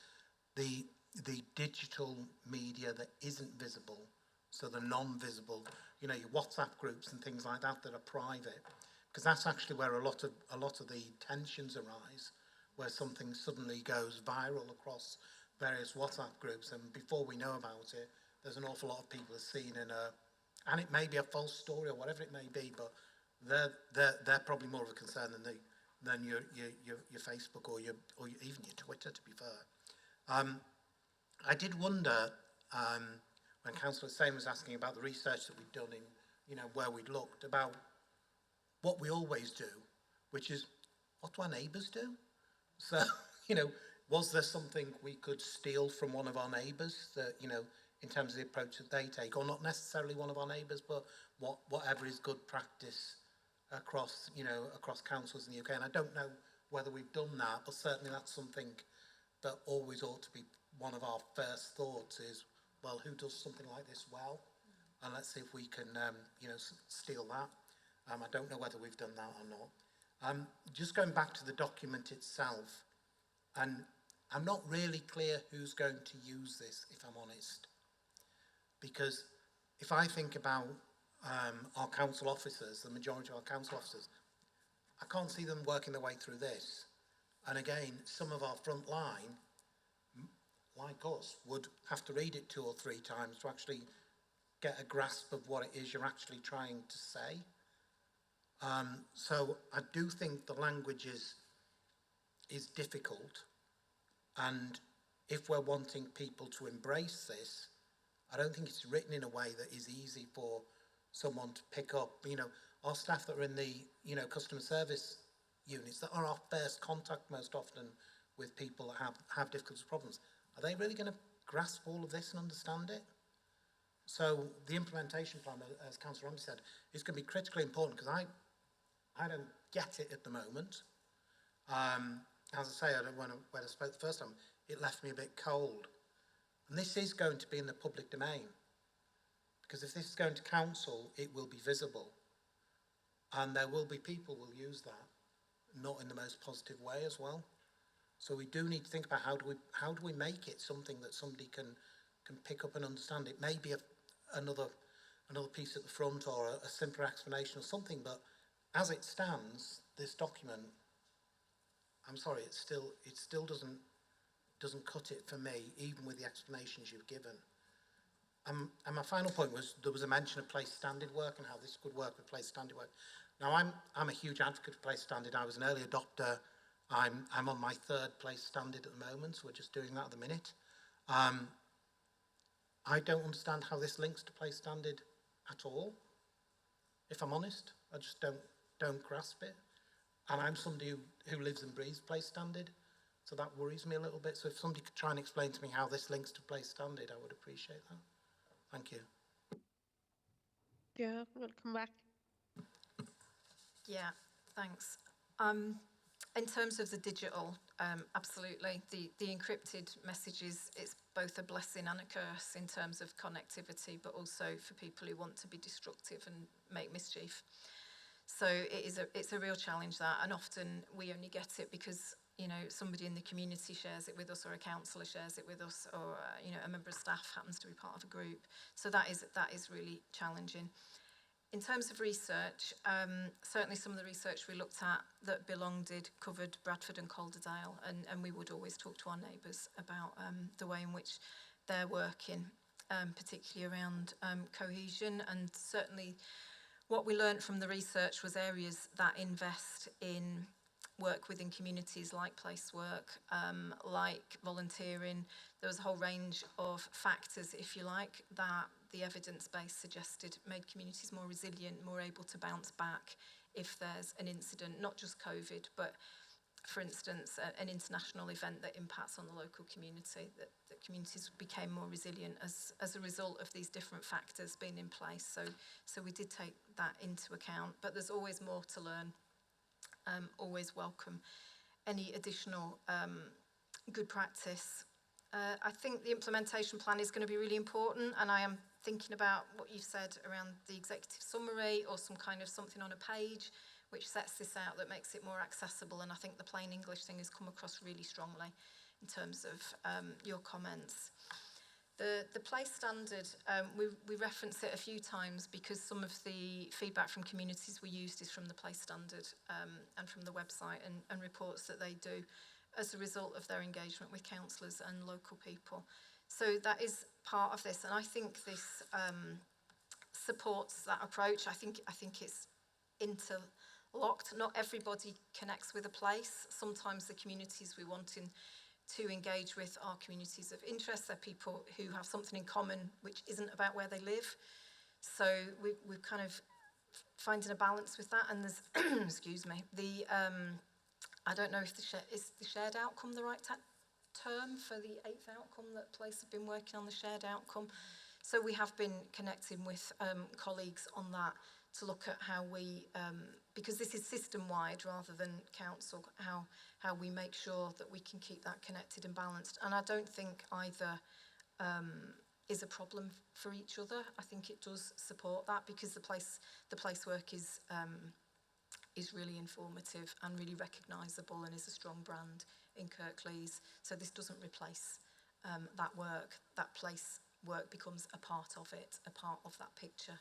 the the digital media that isn't visible, so the non-visible, you know, your WhatsApp groups and things like that that are private, because that's actually where a lot of the tensions arise, where something suddenly goes viral across various WhatsApp groups, and before we know about it, there's an awful lot of people are seen in and it may be a false story or whatever it may be, but they're probably more of a concern than your Facebook or even your Twitter, to be fair. I did wonder when Councillor Sane was asking about the research that we'd done in, you know, where we'd looked, about what we always do, which is, what do our neighbours do? So, you know, was there something we could steal from one of our neighbours that, you know, in terms of the approach that they take, or not necessarily one of our neighbours, but whatever is good practice across, you know, across councils in the UK. And I don't know whether we've done that, but certainly that's something that always ought to be one of our first thoughts is, well, who does something like this well? And let's see if we can, you know, steal that. I don't know whether we've done that or not. Just going back to the document itself, and I'm not really clear who's going to use this, if I'm honest. Because if I think about our council officers, the majority of our council officers, I can't see them working their way through this. And again, some of our front line, like us, would have to read it 2 or 3 times to actually get a grasp of what it is you're actually trying to say. So I do think the language is difficult, and if we're wanting people to embrace this, I don't think it's written in a way that is easy for someone to pick up. You know, our staff that are in the, you know, customer service units that are our first contact most often with people that have difficult problems, are they really going to grasp all of this and understand it? So the implementation plan, as Councillor Romney said, is going to be critically important, because I don't get it at the moment. As I say, when I spoke the first time, it left me a bit cold. And this is going to be in the public domain, because if this is going to council, it will be visible. And there will be people who will use that, not in the most positive way as well. So we do need to think about how do we make it something that somebody can pick up and understand. It may be another piece at the front, or a simpler explanation or something, but as it stands, this document, I'm sorry, it still doesn't cut it for me, even with the explanations you've given. And my final point was, there was a mention of place standard work and how this could work with place standard work. Now, I'm a huge advocate of place standard. I was an early adopter. I'm on my 3rd place standard at the moment, so we're just doing that at the minute. I don't understand how this links to place standard at all. If I'm honest, I just don't grasp it. And I'm somebody who lives and breathes place standard, so that worries me a little bit. So if somebody could try and explain to me how this links to place standard, I would appreciate that. Thank you. Yeah, I'm going to come back. Yeah, thanks. In terms of the digital, absolutely. The encrypted messages, it's both a blessing and a curse in terms of connectivity, but also for people who want to be destructive and make mischief. So it's a real challenge, that, and often we only get it because, you know, somebody in the community shares it with us, or a councillor shares it with us, or you know, a member of staff happens to be part of a group. So that is really challenging. In terms of research, certainly some of the research we looked at that covered Bradford and Calderdale, and we would always talk to our neighbours about the way in which they're working, particularly around cohesion. And certainly what we learned from the research was areas that invest in work within communities, like place work, like volunteering. There was a whole range of factors, if you like, that the evidence base suggested made communities more resilient, more able to bounce back if there's an incident, not just COVID, but for instance, an international event that impacts on the local community, that communities became more resilient as a result of these different factors being in place. So we did take that into account, but there's always more to learn. Always welcome any additional good practice. I think the implementation plan is going to be really important, and I am thinking about what you've said around the executive summary, or some kind of something on a page which sets this out, that makes it more accessible. And I think the plain English thing has come across really strongly in terms of your comments. The place standard, we reference it a few times because some of the feedback from communities we used is from the place standard and from the website and reports that they do as a result of their engagement with councillors and local people. So that is part of this, and I think this supports that approach. I think it's interlocked. Not everybody connects with a place. Sometimes the communities we want to engage with are communities of interest. They're people who have something in common which isn't about where they live. So we're kind of finding a balance with that. And there's, excuse me, I don't know if is the shared outcome the right term for the 8th outcome that Place have been working on, the shared outcome. So we have been connecting with colleagues on that to look at how we, because this is system-wide rather than council, how we make sure that we can keep that connected and balanced. And I don't think either is a problem for each other. I think it does support that because the place work is really informative and really recognisable and is a strong brand in Kirklees. So this doesn't replace that work. That place work becomes a part of it, a part of that picture.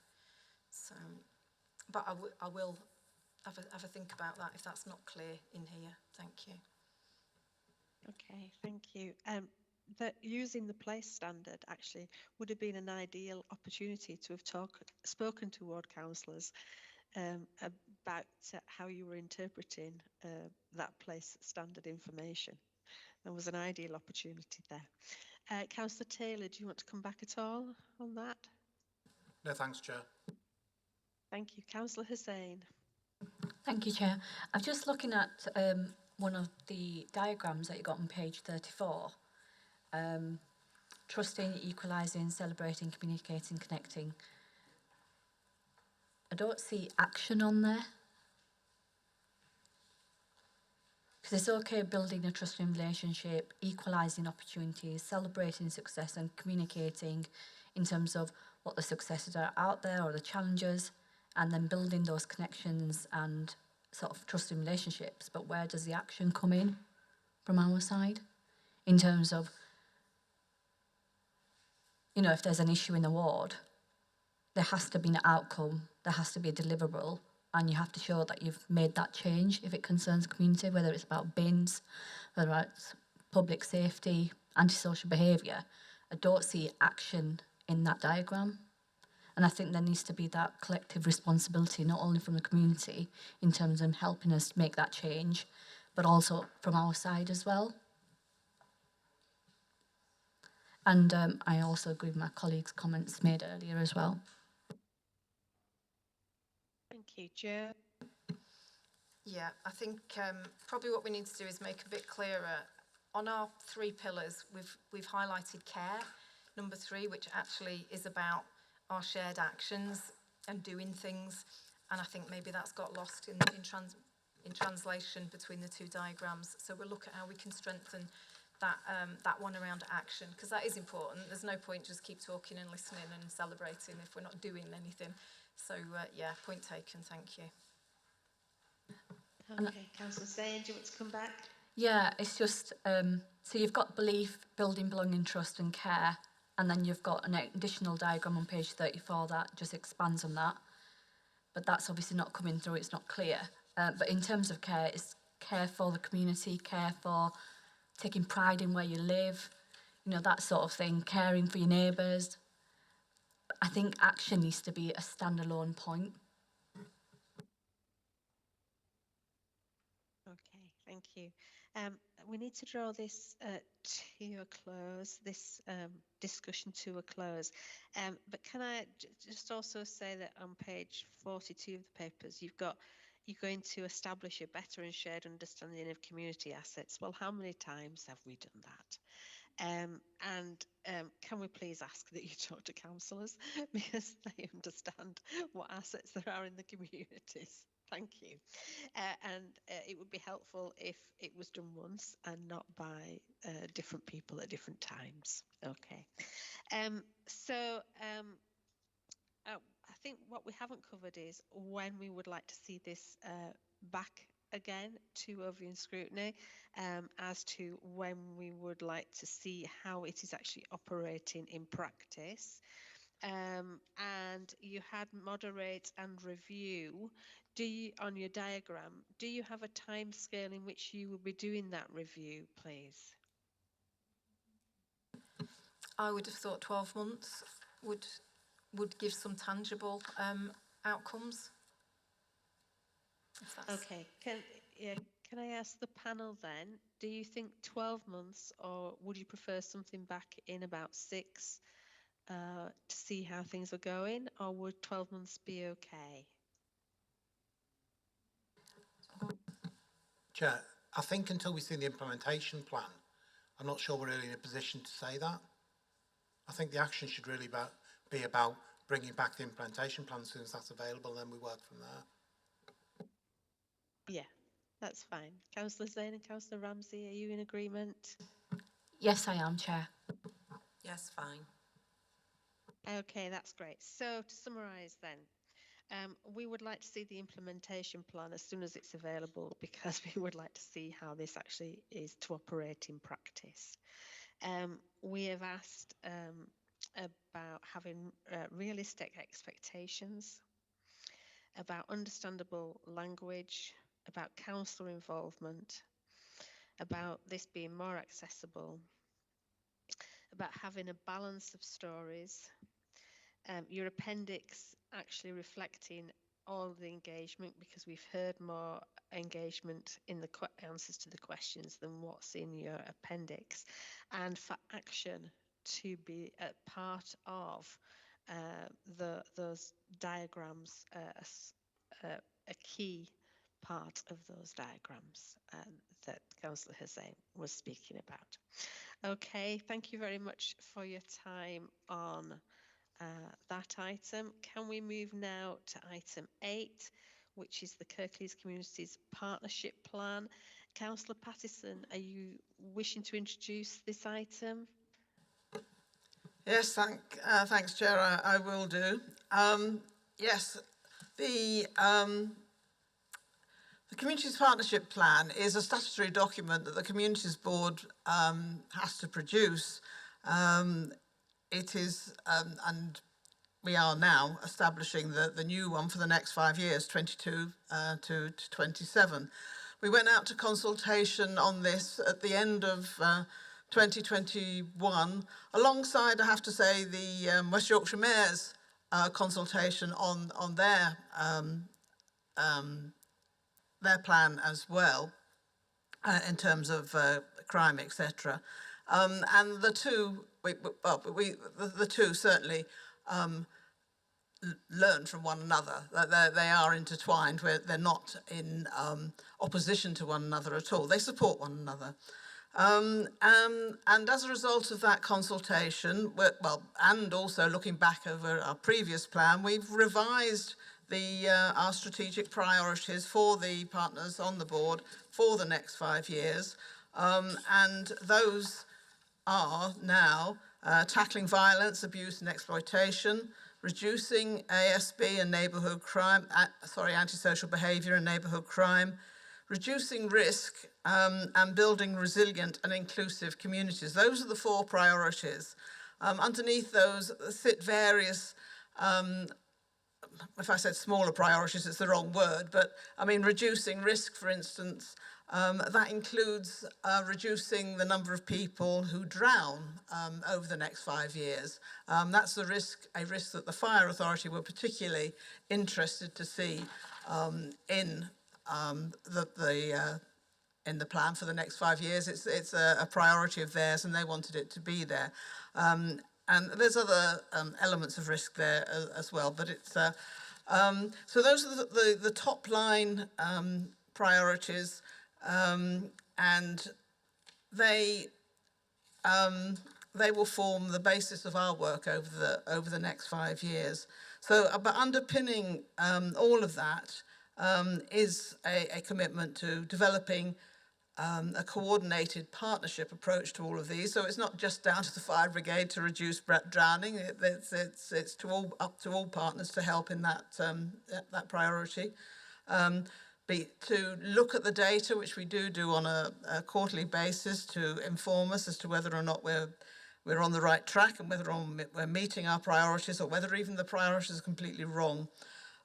So, but I will have a think about that if that's not clear in here. Thank you. Okay, thank you. That using the place standard actually would have been an ideal opportunity to have spoken to ward councillors about how you were interpreting that place standard information. There was an ideal opportunity there. Councillor Taylor, do you want to come back at all on that? No, thanks, Chair. Thank you. Councillor Hussain. Thank you, Chair. I'm just looking at one of the diagrams that you got on page 34. Trusting, equalising, celebrating, communicating, connecting. I don't see action on there. Because it's okay building a trusting relationship, equalising opportunities, celebrating success and communicating in terms of what the successes are out there or the challenges, and then building those connections and sort of trusting relationships. But where does the action come in from our side? In terms of, you know, if there's an issue in the ward, there has to be an outcome, there has to be a deliverable, and you have to show that you've made that change if it concerns the community, whether it's about bins, whether it's public safety, antisocial behaviour. I don't see action in that diagram. And I think there needs to be that collective responsibility, not only from the community in terms of helping us make that change, but also from our side as well. And I also agree with my colleagues' comments made earlier as well. Thank you, Joe. Yeah, I think probably what we need to do is make a bit clearer. On our 3 pillars, we've highlighted care, number 3, which actually is about our shared actions and doing things. And I think maybe that's got lost in translation between the 2 diagrams. So we'll look at how we can strengthen that one around action, because that is important. There's no point just keep talking and listening and celebrating if we're not doing anything. So yeah, point taken, thank you. Okay, Councillor Sain, do you want to come back? Yeah, it's just, so you've got belief, building, belonging, trust and care, and then you've got an additional diagram on page 34 that just expands on that. But that's obviously not coming through, it's not clear. But in terms of care, it's care for the community, care for taking pride in where you live, you know, that sort of thing, caring for your neighbours. I think action needs to be a standalone point. Okay, thank you. We need to draw this to a close, this discussion to a close. But can I just also say that on page 42 of the papers, you're going to establish a better and shared understanding of community assets. Well, how many times have we done that? Can we please ask that you talk to councillors because they understand what assets there are in the communities? Thank you. It would be helpful if it was done once and not by different people at different times. Okay. I think what we haven't covered is when we would like to see this back again to Overview and Scrutiny as to when we would like to see how it is actually operating in practice. And you had moderate and review. Do you, on your diagram, do you have a time scale in which you will be doing that review, please? I would have thought 12 months would give some tangible outcomes. If that's Okay, can I ask the panel then, do you think 12 months, or would you prefer something back in about 6 to see how things are going, or would 12 months be okay? Chair, I think until we see the implementation plan, I'm not sure we're really in a position to say that. I think the action should really be about bringing back the implementation plan as soon as that's available, and then we work from there. Yeah, that's fine. Councillor Zane and Councillor Ramsey, are you in agreement? Yes, I am, Chair. Yes, fine. Okay, that's great. So to summarise then, we would like to see the implementation plan as soon as it's available, because we would like to see how this actually is to operate in practice. We have asked about having realistic expectations, about understandable language, about councillor involvement, about this being more accessible, about having a balance of stories, your appendix actually reflecting all the engagement, because we've heard more engagement in the answers to the questions than what's in your appendix, and for action to be a part of those diagrams, a key part of those diagrams that Councillor Hussain was speaking about. Okay, thank you very much for your time on that item. Can we move now to item 8, which is the Kirklees Communities Partnership Plan? Councillor Pattison, are you wishing to introduce this item? Yes, thanks, Chair. I will do. Yes, the Communities Partnership Plan is a statutory document that the Communities Board has to produce. It is, and we are now establishing the new one for the next 5 years, 22 to 27. We went out to consultation on this at the end of 2021, alongside, I have to say, the West Yorkshire Mayor's consultation on their plan as well, in terms of crime, etc. And the two, the two certainly learn from one another. They are intertwined, where they're not in opposition to one another at all. They support one another. And as a result of that consultation, and also looking back over our previous plan, we've revised our strategic priorities for the partners on the board for the next 5 years. And those are now tackling violence, abuse and exploitation, reducing ASB and neighbourhood crime, antisocial behaviour and neighbourhood crime, reducing risk and building resilient and inclusive communities. Those are the 4 priorities. Underneath those sit various, if I said smaller priorities, it's the wrong word, but I mean reducing risk, for instance, that includes reducing the number of people who drown over the next 5 years. That's a risk that the Fire Authority were particularly interested to see in the plan for the next 5 years. It's a priority of theirs, and they wanted it to be there. And there's other elements of risk there as well, but it's so those are the top line priorities, and they will form the basis of our work over the next 5 years. So, but underpinning all of that is a commitment to developing a coordinated partnership approach to all of these. So it's not just down to the fire brigade to reduce drowning. It's up to all partners to help in that priority. to look at the data, which we do on a quarterly basis, to inform us as to whether or not we're on the right track and whether we're meeting our priorities or whether even the priorities are completely wrong.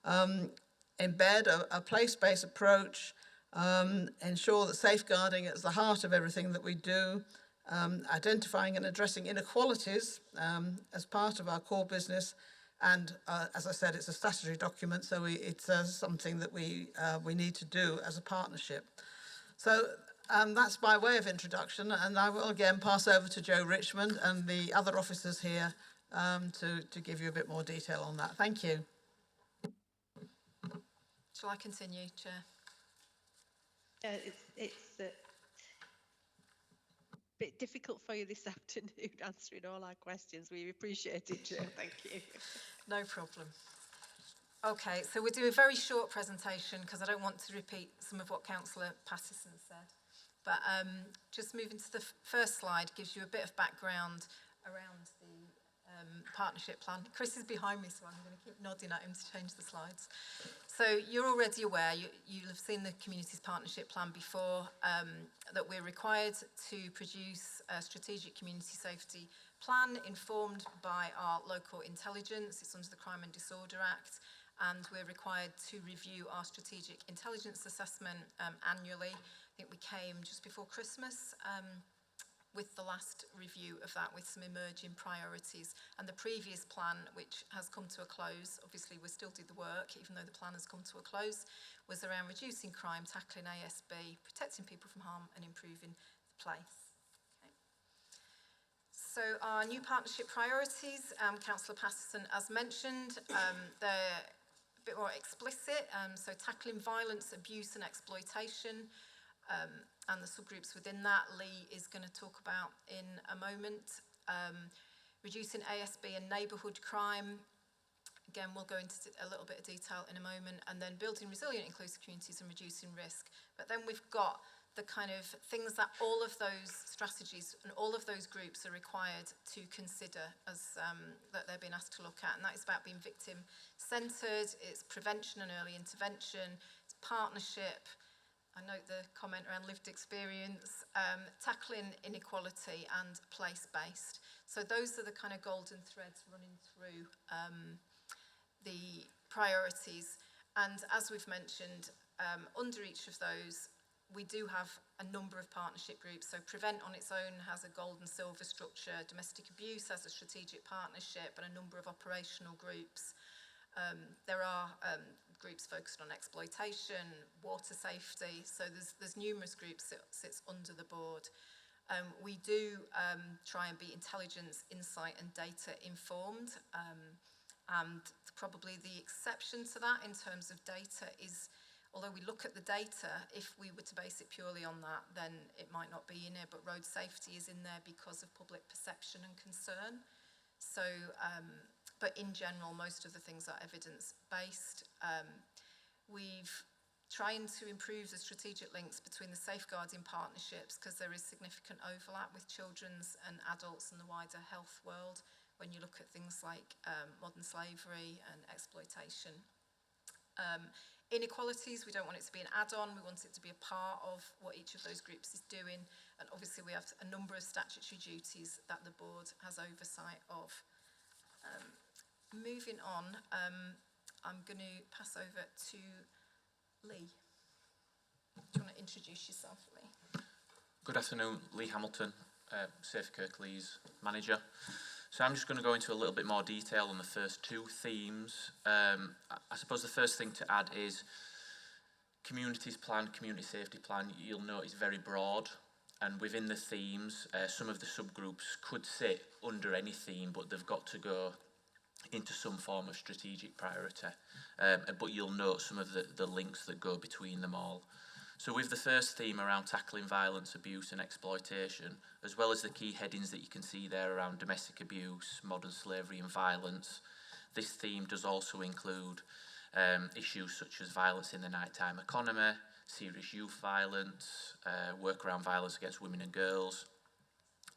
Embed a place-based approach, ensure that safeguarding is the heart of everything that we do, identifying and addressing inequalities as part of our core business. And as I said, it's a statutory document, so it's something that we need to do as a partnership. So that's my way of introduction, and I will again pass over to Joe Richmond and the other officers here to give you a bit more detail on that. Thank you. Shall I continue, Chair? It's a bit difficult for you this afternoon answering all our questions. We appreciate it, Joe. Thank you. No problem. Okay, so we'll do a very short presentation because I don't want to repeat some of what Councillor Patterson said. But just moving to the first slide gives you a bit of background around the partnership plan. Chris is behind me, so I'm going to keep nodding at him to change the slides. So you're already aware, you'll have seen the Communities Partnership Plan before, that we're required to produce a strategic community safety plan informed by our local intelligence. It's under the Crime and Disorder Act, and we're required to review our strategic intelligence assessment annually. I think we came just before Christmas with the last review of that with some emerging priorities. And the previous plan, which has come to a close, obviously we still do the work even though the plan has come to a close, was around reducing crime, tackling ASB, protecting people from harm and improving the place. Okay. So our new partnership priorities, Councillor Patterson as mentioned, they're a bit more explicit, so tackling violence, abuse and exploitation, and the subgroups within that, Lee is going to talk about in a moment. Reducing ASB and neighbourhood crime. Again, we'll go into a little bit of detail in a moment. And then building resilient, inclusive communities and reducing risk. But then we've got the kind of things that all of those strategies and all of those groups are required to consider as that they're being asked to look at. And that is about being victim-centred, it's prevention and early intervention, it's partnership. I note the comment around lived experience, tackling inequality and place-based. So those are the kind of golden threads running through the priorities. And as we've mentioned, under each of those, we do have a number of partnership groups. So Prevent on its own has a gold and silver structure, domestic abuse has a strategic partnership and a number of operational groups. There are groups focused on exploitation, water safety, so there's numerous groups that sits under the board. We do try and be intelligence, insight and data informed, and probably the exception to that in terms of data is, although we look at the data, if we were to base it purely on that, then it might not be in here, but road safety is in there because of public perception and concern. So but in general, most of the things are evidence-based. We've trying to improve the strategic links between the safeguarding partnerships because there is significant overlap with children's and adults and the wider health world when you look at things like modern slavery and exploitation. Inequalities, we don't want it to be an add-on, we want it to be a part of what each of those groups is doing, and obviously we have a number of statutory duties that the board has oversight of. Moving on, I'm going to pass over to Lee. Do you want to introduce yourself, Lee? Good afternoon, Lee Hamilton, Safe Kirklees manager. So I'm just going to go into a little bit more detail on the first two themes. I suppose the first thing to add is communities plan, community safety plan, you'll note is very broad. And within the themes, some of the subgroups could sit under any theme, but they've got to go into some form of strategic priority. But you'll note some of the links that go between them all. So with the first theme around tackling violence, abuse and exploitation, as well as the key headings that you can see there around domestic abuse, modern slavery and violence, this theme does also include issues such as violence in the nighttime economy, serious youth violence, work around violence against women and girls,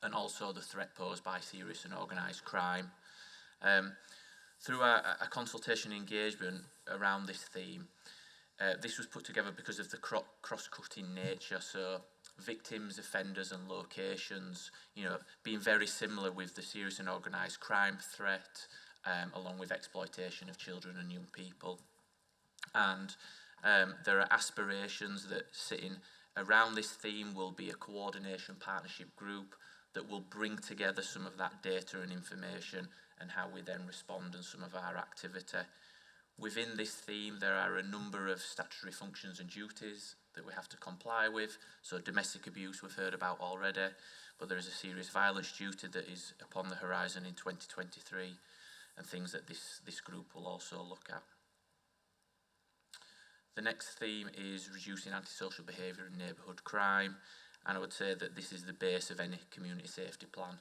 and also the threat posed by serious and organised crime. Through a consultation engagement around this theme, This was put together because of the cross-cutting nature, so victims, offenders and locations, being very similar with the serious and organised crime threat, along with exploitation of children and young people. And there are aspirations that sitting around this theme will be a coordination partnership group that will bring together some of that data and information and how we then respond and some of our activity. Within this theme, there are a number of statutory functions and duties that we have to comply with. So domestic abuse we've heard about already, but there is a serious violence duty that is upon the horizon in 2023 and things that this group will also look at. The next theme is reducing antisocial behaviour and neighbourhood crime, and I would say that this is the base of any community safety plan.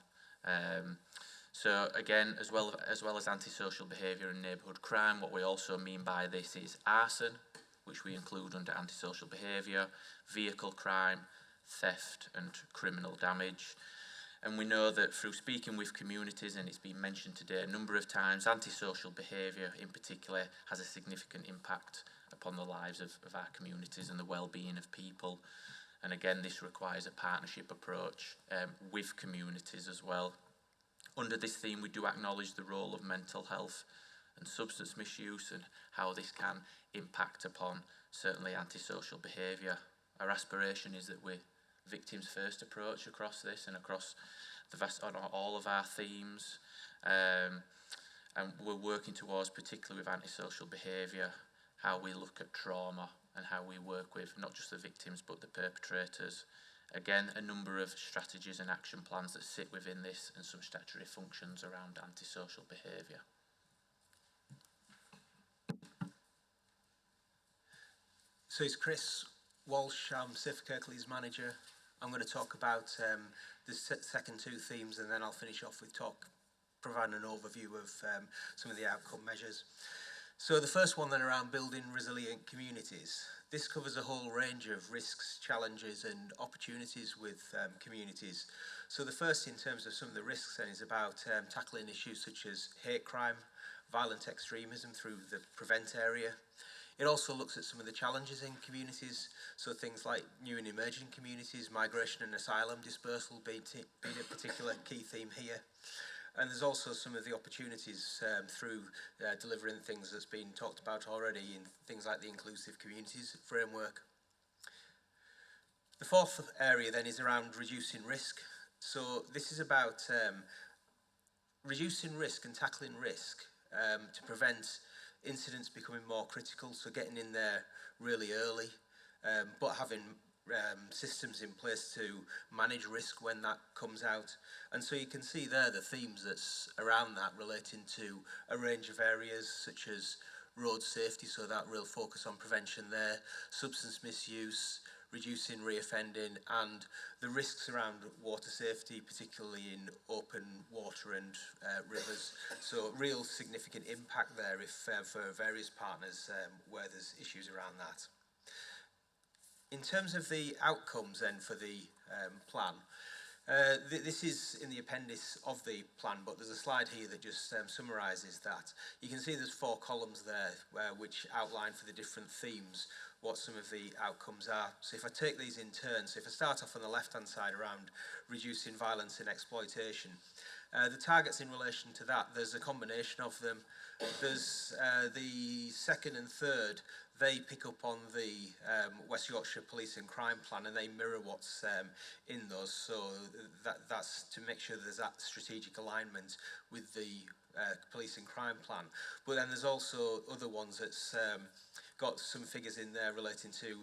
So again, as well as antisocial behaviour and neighbourhood crime, what we also mean by this is arson, which we include under antisocial behaviour, vehicle crime, theft and criminal damage. And we know that through speaking with communities, and it's been mentioned today a number of times, antisocial behaviour in particular has a significant impact upon the lives of our communities and the well-being of people. And again, this requires a partnership approach with communities as well. Under this theme, we do acknowledge the role of mental health and substance misuse and how this can impact upon certainly antisocial behaviour. Our aspiration is that we're victims first approach across this and across on all of our themes. And we're working towards, particularly with antisocial behaviour, how we look at trauma and how we work with not just the victims but the perpetrators. Again, a number of strategies and action plans that sit within this and some statutory functions around antisocial behaviour. So it's Chris Walsh, I'm Safe Kirklees manager. I'm going to talk about the second two themes and then I'll finish off with providing an overview of some of the outcome measures. So the first one then around building resilient communities. This covers a whole range of risks, challenges and opportunities with communities. So the first in terms of some of the risks then is about tackling issues such as hate crime, violent extremism through the prevent area. It also looks at some of the challenges in communities, so things like new and emerging communities, migration and asylum dispersal being a particular key theme here. And there's also some of the opportunities through delivering things that's been talked about already in things like the inclusive communities framework. The fourth area then is around reducing risk. So this is about reducing risk and tackling risk to prevent incidents becoming more critical, so getting in there really early, but having systems in place to manage risk when that comes out. And so you can see there the themes that's around that relating to a range of areas such as road safety, so that real focus on prevention there, substance misuse, reducing reoffending, and the risks around water safety, particularly in open water and rivers. So real significant impact there if for various partners where there's issues around that. In terms of the outcomes then for the plan, this is in the appendix of the plan, but there's a slide here that just summarises that. You can see there's 4 columns there which outline for the different themes what some of the outcomes are. So if I take these in turn, so if I start off on the left-hand side around reducing violence and exploitation, the targets in relation to that, there's a combination of them. There's the second and third, they pick up on the West Yorkshire Police and Crime Plan and they mirror what's in those. So that's to make sure there's that strategic alignment with the Police and Crime Plan. But then there's also other ones that's got some figures in there relating to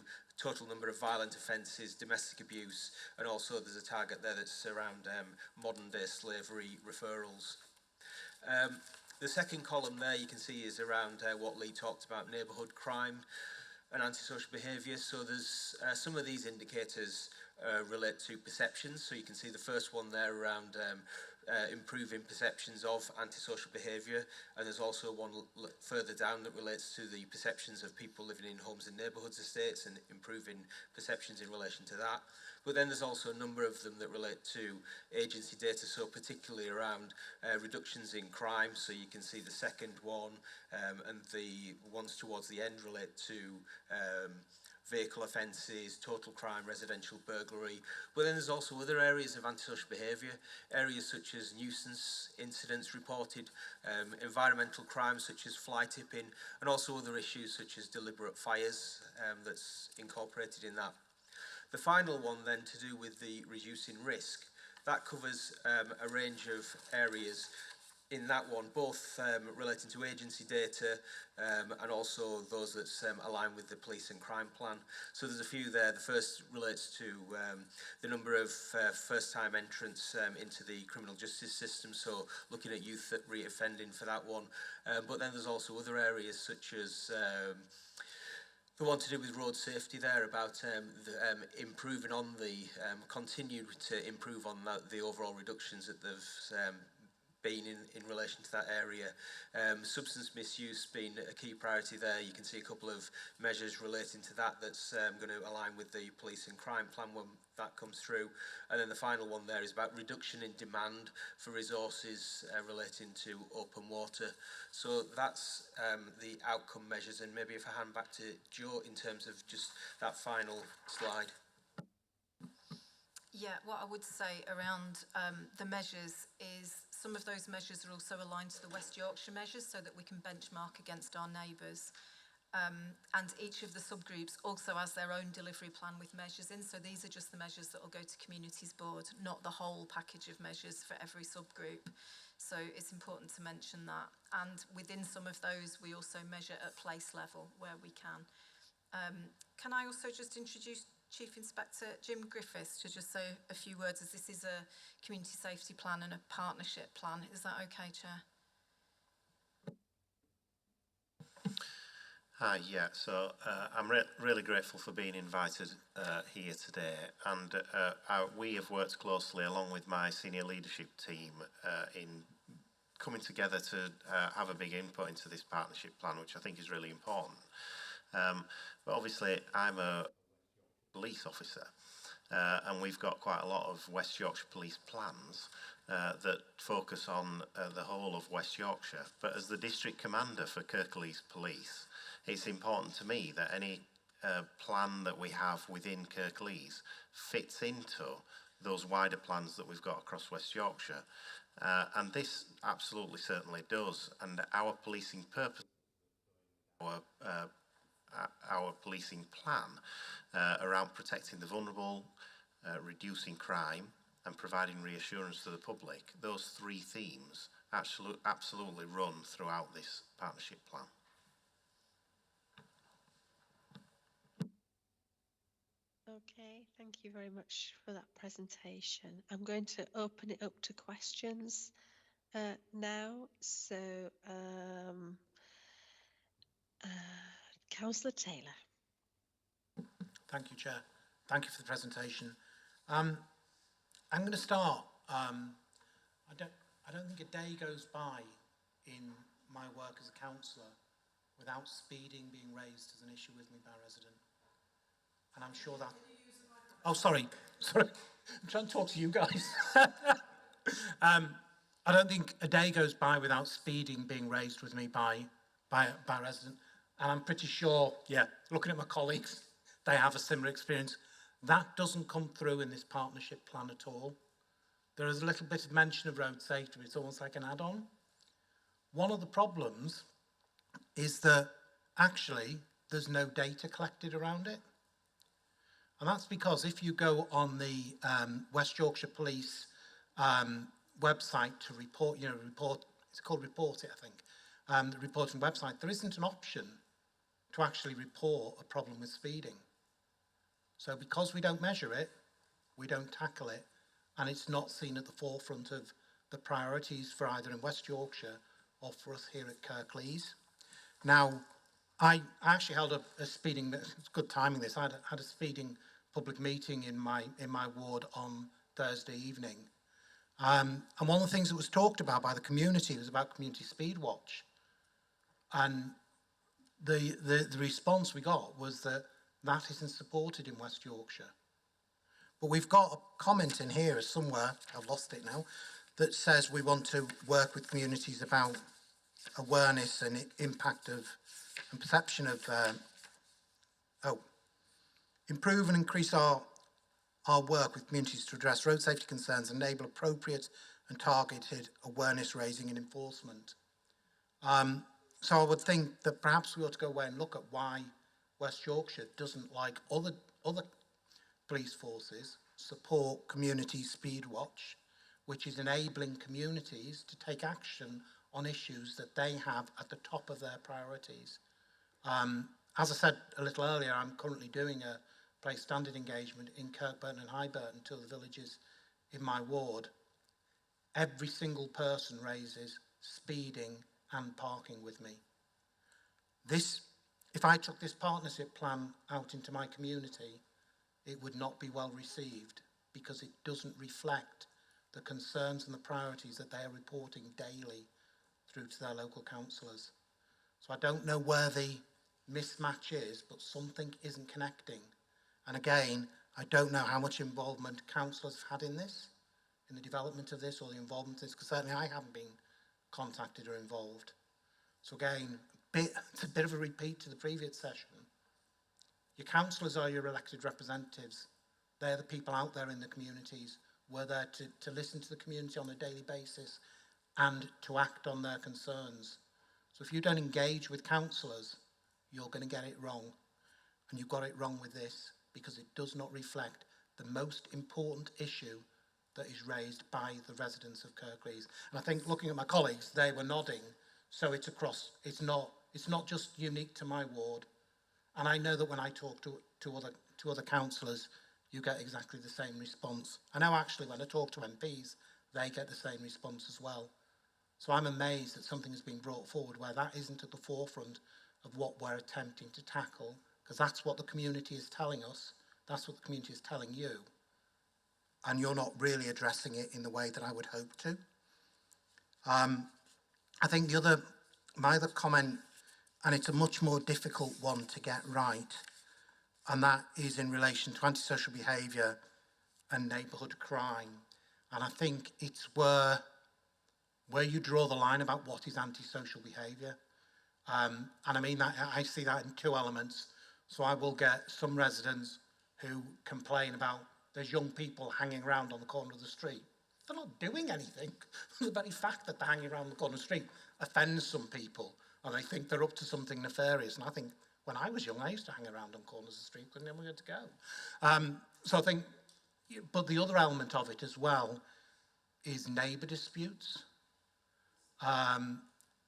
total number of violent offences, domestic abuse, and also there's a target there that's around modern day slavery referrals. The second column there you can see is around what Lee talked about, neighbourhood crime and antisocial behaviour. So there's some of these indicators relate to perceptions. So you can see the first one there around improving perceptions of antisocial behaviour, and there's also one further down that relates to the perceptions of people living in homes and neighbourhoods estates and improving perceptions in relation to that. But then there's also a number of them that relate to agency data, so particularly around reductions in crime. So you can see the second one, and the ones towards the end relate to vehicle offences, total crime, residential burglary. But then there's also other areas of antisocial behaviour, areas such as nuisance incidents reported, environmental crimes such as fly tipping, and also other issues such as deliberate fires that's incorporated in that. The final one then to do with the reducing risk, that covers a range of areas in that one, both relating to agency data and also those that align with the police and crime plan. So there's a few there. The first relates to the number of first-time entrants into the criminal justice system, so looking at youth re-offending for that one. But then there's also other areas such as the one to do with road safety there, about improving on the, continue to improve on the overall reductions that they've been in relation to that area. Substance misuse being a key priority there. You can see a couple of measures relating to that that's going to align with the police and crime plan when that comes through. And then the final one there is about reduction in demand for resources relating to open water. So that's the outcome measures. And maybe if I hand back to Joe in terms of just that final slide. Yeah, what I would say around the measures is some of those measures are also aligned to the West Yorkshire measures so that we can benchmark against our neighbours. And each of the subgroups also has their own delivery plan with measures in. So these are just the measures that will go to Communities Board, not the whole package of measures for every subgroup. So it's important to mention that. And within some of those, we also measure at place level where we can. Can I also just introduce Chief Inspector Jim Griffiths to just say a few words, as this is a community safety plan and a partnership plan. Is that okay, Chair? Hi, yeah, so I'm really grateful for being invited here today, and we have worked closely along with my senior leadership team in coming together to have a big input into this partnership plan, which I think is really important. But obviously I'm a police officer, and we've got quite a lot of West Yorkshire police plans that focus on the whole of West Yorkshire. But as the district commander for Kirklees Police, it's important to me that any plan that we have within Kirklees fits into those wider plans that we've got across West Yorkshire. And this absolutely certainly does. And our policing purpose, our policing plan around protecting the vulnerable, reducing crime and providing reassurance to the public, those three themes absolutely run throughout this partnership plan. Okay, thank you very much for that presentation. I'm going to open it up to questions now. So, Councillor Taylor. Thank you, Chair. Thank you for the presentation. I'm going to start. I don't think a day goes by in my work as a councillor without speeding being raised as an issue with me by a resident. And I'm sure that... Oh, sorry. I'm trying to talk to you guys. I don't think a day goes by without speeding being raised with me by a resident. And I'm pretty sure, yeah, looking at my colleagues, they have a similar experience. That doesn't come through in this partnership plan at all. There is a little bit of mention of road safety, but it's almost like an add-on. One of the problems is that actually there's no data collected around it. And that's because if you go on the West Yorkshire Police website to report, it's called Report It, I think, the reporting website, there isn't an option to actually report a problem with speeding. So because we don't measure it, we don't tackle it, and it's not seen at the forefront of the priorities for either in West Yorkshire or for us here at Kirklees. Now, I actually held a speeding, it's good timing this, I had a speeding public meeting in my ward on Thursday evening. And one of the things that was talked about by the community was about community speed watch. And the response we got was that that isn't supported in West Yorkshire. But we've got a comment in here somewhere, I've lost it now, that says we want to work with communities about awareness and impact of and perception of, improve and increase our work with communities to address road safety concerns and enable appropriate and targeted awareness raising and enforcement. So I would think that perhaps we ought to go away and look at why West Yorkshire doesn't, like other police forces, support community speed watch, which is enabling communities to take action on issues that they have at the top of their priorities. As I said a little earlier, I'm currently doing a place standard engagement in Kirkburton and Highburton, two of the villages in my ward. Every single person raises speeding and parking with me. If I took this partnership plan out into my community, it would not be well received because it doesn't reflect the concerns and the priorities that they are reporting daily through to their local councillors. So I don't know where the mismatch is, but something isn't connecting. And again, I don't know how much involvement councillors have had in this, in the development of this or the involvement of this, because certainly I haven't been contacted or involved. So again, it's a bit of a repeat to the previous session. Your councillors are your elected representatives. They're the people out there in the communities. We're there to listen to the community on a daily basis and to act on their concerns. So if you don't engage with councillors, you're going to get it wrong. And you got it wrong with this because it does not reflect the most important issue that is raised by the residents of Kirklees. And I think looking at my colleagues, they were nodding. So it's across, it's not just unique to my ward. And I know that when I talk to other councillors, you get exactly the same response. I know actually when I talk to MPs, they get the same response as well. So I'm amazed that something has been brought forward where that isn't at the forefront of what we're attempting to tackle, because that's what the community is telling us. That's what the community is telling you. And you're not really addressing it in the way that I would hope to. I think my other comment, and it's a much more difficult one to get right, and that is in relation to antisocial behaviour and neighbourhood crime. And I think it's where you draw the line about what is antisocial behaviour. And I mean that I see that in two elements. So I will get some residents who complain about there's young people hanging around on the corner of the street. They're not doing anything. The very fact that they're hanging around the corner of the street offends some people, and they think they're up to something nefarious. And I think when I was young, I used to hang around on corners of the street because I never had to go. So I think, but the other element of it as well is neighbour disputes.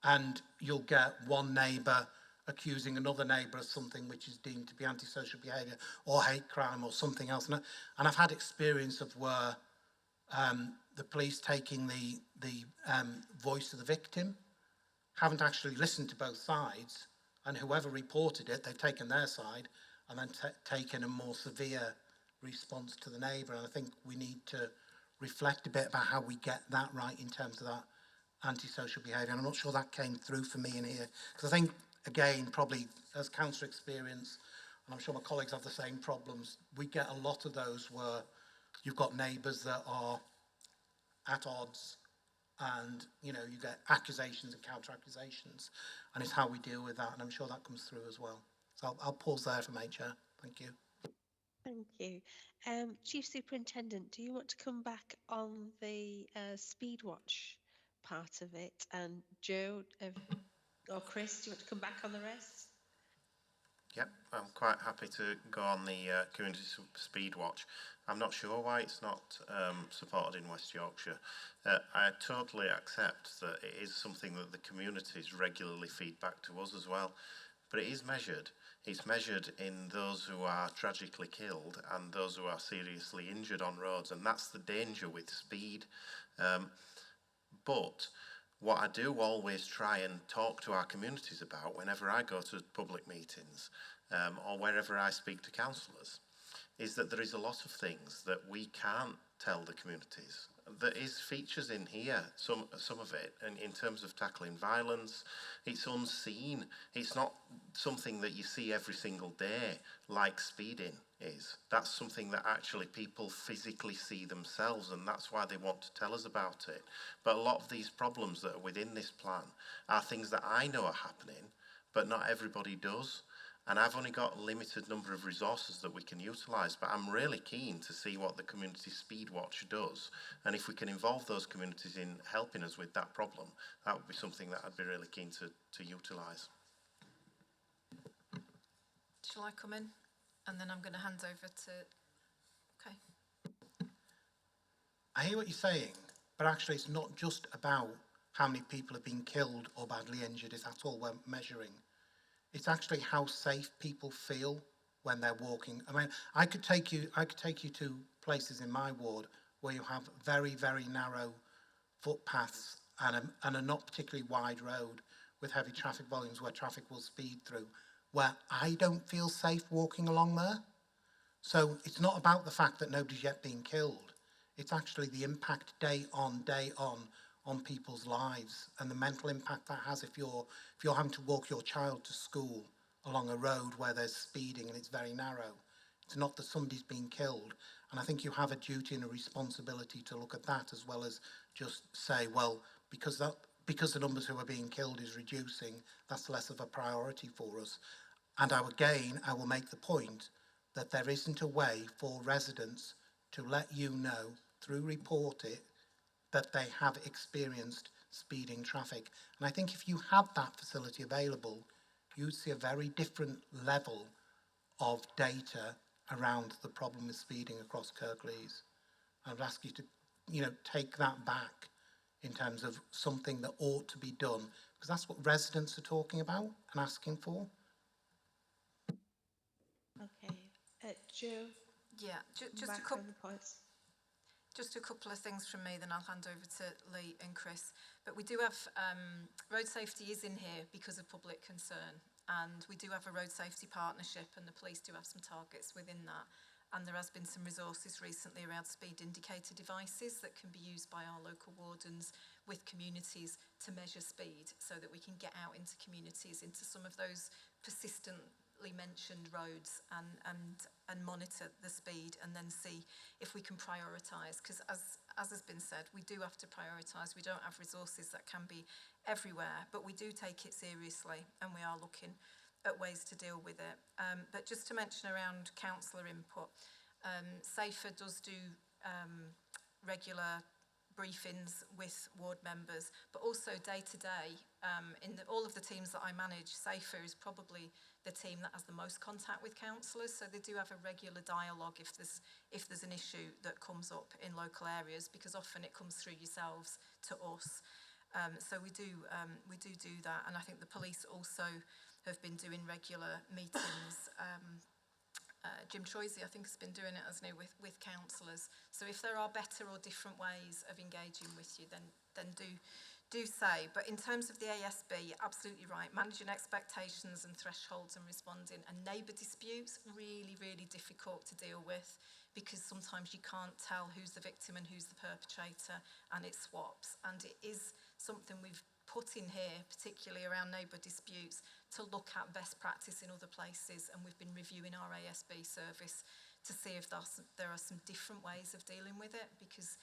And you'll get one neighbour accusing another neighbour of something which is deemed to be antisocial behaviour or hate crime or something else. And I've had experience of where the police taking the voice of the victim haven't actually listened to both sides, and whoever reported it, they've taken their side and then taken a more severe response to the neighbour. And I think we need to reflect a bit about how we get that right in terms of that antisocial behaviour. And I'm not sure that came through for me in here, because I think, again, probably as councillor experience, and I'm sure my colleagues have the same problems, we get a lot of those where you've got neighbours that are at odds, and you get accusations and counter accusations, and it's how we deal with that, and I'm sure that comes through as well. So I'll pause there for my chair. Thank you. Thank you. Chief Superintendent, do you want to come back on the speed watch part of it? And Joe or Chris, do you want to come back on the rest? Yep, I'm quite happy to go on the community speed watch. I'm not sure why it's not supported in West Yorkshire. I totally accept that it is something that the communities regularly feed back to us as well, but it is measured. It's measured in those who are tragically killed and those who are seriously injured on roads, and that's the danger with speed. But what I do always try and talk to our communities about whenever I go to public meetings or wherever I speak to councillors is that there is a lot of things that we can't tell the communities. There is features in here, some of it, and in terms of tackling violence, it's unseen. It's not something that you see every single day, like speeding is. That's something that actually people physically see themselves, and that's why they want to tell us about it. But a lot of these problems that are within this plan are things that I know are happening, but not everybody does. And I've only got a limited number of resources that we can utilise, but I'm really keen to see what the Community Speed Watch does. And if we can involve those communities in helping us with that problem, that would be something that I'd be really keen to utilise. Shall I come in? And then I'm going to hand over to... Okay. I hear what you're saying, but actually it's not just about how many people have been killed or badly injured, if that's all we're measuring. It's actually how safe people feel when they're walking. I mean, I could take you to places in my ward where you have very, very narrow footpaths and a not particularly wide road with heavy traffic volumes where traffic will speed through, where I don't feel safe walking along there. So it's not about the fact that nobody's yet been killed. It's actually the impact day on people's lives and the mental impact that has if you're having to walk your child to school along a road where there's speeding and it's very narrow. It's not that somebody's been killed. And I think you have a duty and a responsibility to look at that as well as just say, well, because the numbers who are being killed is reducing, that's less of a priority for us. And I will make the point that there isn't a way for residents to let you know through report it that they have experienced speeding traffic. And I think if you had that facility available, you'd see a very different level of data around the problem with speeding across Kirklees. I would ask you to, take that back in terms of something that ought to be done, because that's what residents are talking about and asking for. Okay, Jo. Yeah, just a couple of things from me, then I'll hand over to Lee and Chris. But we do have, road safety is in here because of public concern, and we do have a road safety partnership, and the police do have some targets within that. And there has been some resources recently around speed indicator devices that can be used by our local wardens with communities to measure speed so that we can get out into communities, into some of those persistently mentioned roads and monitor the speed and then see if we can prioritise, because as has been said, we do have to prioritise. We don't have resources that can be everywhere, but we do take it seriously and we are looking at ways to deal with it. But just to mention around councillor input, SAFER does do regular briefings with ward members, but also day to day, all of the teams that I manage, SAFER is probably the team that has the most contact with councillors, so they do have a regular dialogue if there's an issue that comes up in local areas, because often it comes through yourselves to us. So we do that, and I think the police also have been doing regular meetings. Jim Troisy, I think, has been doing it, hasn't he, with councillors. So if there are better or different ways of engaging with you, then do say. But in terms of the ASB, you're absolutely right. Managing expectations and thresholds and responding. And neighbour disputes, really, really difficult to deal with, because sometimes you can't tell who's the victim and who's the perpetrator, and it swaps. And it is something we've put in here, particularly around neighbour disputes, to look at best practice in other places, and we've been reviewing our ASB service to see if there are some different ways of dealing with it, because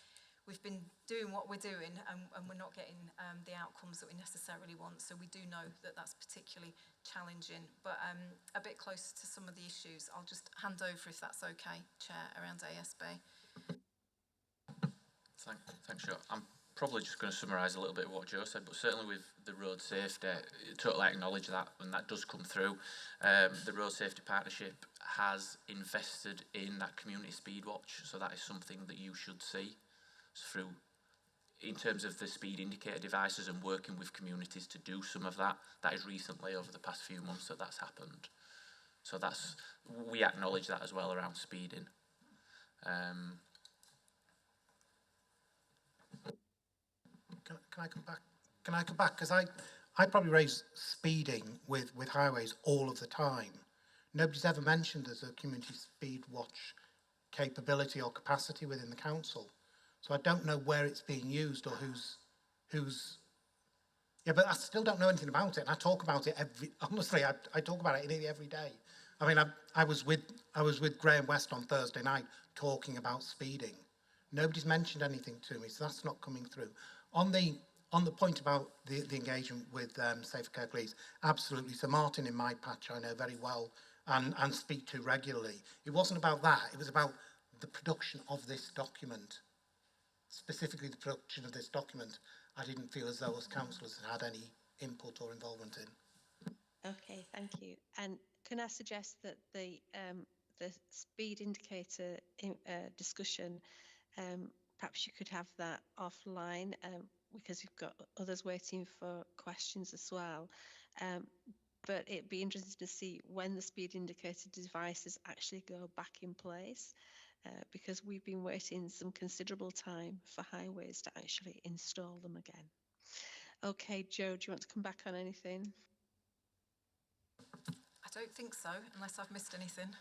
we've been doing what we're doing and we're not getting the outcomes that we necessarily want. So we do know that that's particularly challenging. But a bit closer to some of the issues, I'll just hand over, if that's okay, Chair, around ASB. Thanks, Jo. I'm probably just going to summarise a little bit of what Jo said, but certainly with the road safety, totally acknowledge that, and that does come through. The Road Safety Partnership has invested in that community speed watch, so that is something that you should see through, in terms of the speed indicator devices and working with communities to do some of that. That is recently, over the past few months, that's happened. So we acknowledge that as well around speeding. Can I come back? Because I probably raise speeding with highways all of the time. Nobody's ever mentioned there's a community speed watch capability or capacity within the council. So I don't know where it's being used or who's. Yeah, but I still don't know anything about it. And I talk about it honestly, I talk about it nearly every day. I mean, I was with Graham West on Thursday night talking about speeding. Nobody's mentioned anything to me, so that's not coming through. On the point about the engagement with Safer Kirklees, absolutely. So Martin in my patch I know very well and speak to regularly. It wasn't about that. It was about the production of this document. Specifically the production of this document, I didn't feel as though as councillors had any input or involvement in. Okay, thank you. And can I suggest that the speed indicator discussion, perhaps you could have that offline because you've got others waiting for questions as well. But it'd be interesting to see when the speed indicator devices actually go back in place. Because we've been waiting some considerable time for highways to actually install them again. Okay, Joe, do you want to come back on anything? I don't think so, unless I've missed anything.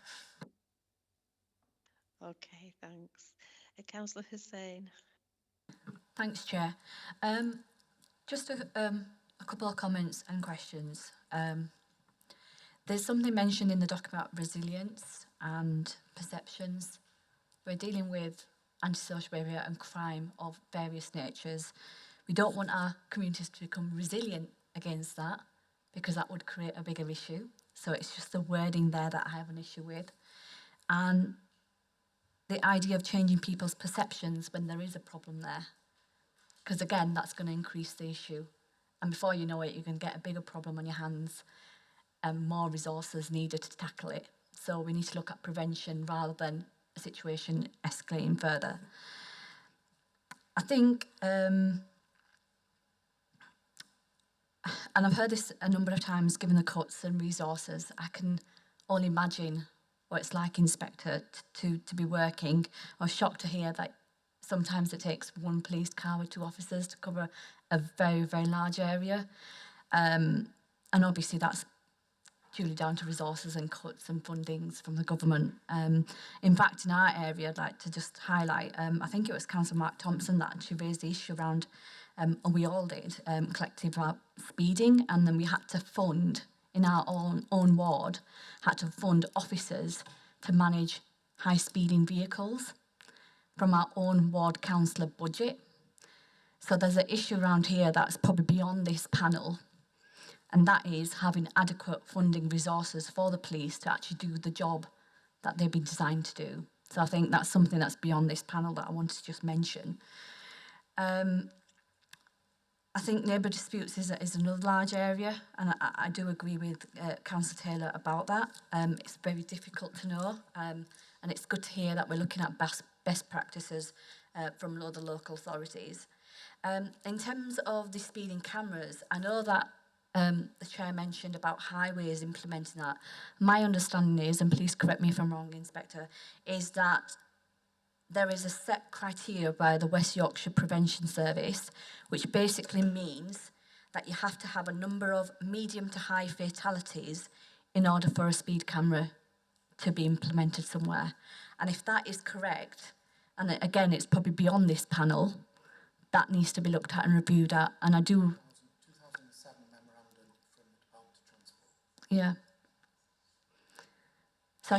Okay, thanks. Councillor Hussain. Thanks, Chair. Just a couple of comments and questions. There's something mentioned in the document about resilience and perceptions. We're dealing with antisocial behaviour and crime of various natures. We don't want our communities to become resilient against that because that would create a bigger issue. So it's just the wording there that I have an issue with. And the idea of changing people's perceptions when there is a problem there. Because again, that's going to increase the issue. And before you know it, you're going to get a bigger problem on your hands and more resources needed to tackle it. So we need to look at prevention rather than a situation escalating further. I think, and I've heard this a number of times, given the cuts and resources, I can only imagine what it's like, Inspector, to be working. I was shocked to hear that sometimes it takes one police car with 2 officers to cover a very, very large area. And obviously that's purely down to resources and cuts and fundings from the government. In fact, in our area, I'd like to just highlight, I think it was Councillor Mark Thompson that actually raised the issue around, and we all did, collective about speeding, and then we had to fund, in our own ward, had to fund officers to manage high-speeding vehicles from our own ward councillor budget. So there's an issue around here that's probably beyond this panel, and that is having adequate funding resources for the police to actually do the job that they've been designed to do. So I think that's something that's beyond this panel that I wanted to just mention. I think neighbour disputes is another large area, and I do agree with Councillor Taylor about that. It's very difficult to know, and it's good to hear that we're looking at best practices from other local authorities. In terms of the speeding cameras, I know that the Chair mentioned about highways implementing that. My understanding is, and please correct me if I'm wrong, Inspector, is that there is a set criteria by the West Yorkshire Prevention Service, which basically means that you have to have a number of medium to high fatalities in order for a speed camera to be implemented somewhere. And if that is correct, and again, it's probably beyond this panel, that needs to be looked at and reviewed at. And I do... 2007 memorandum from the Department of Transport. Yeah. So I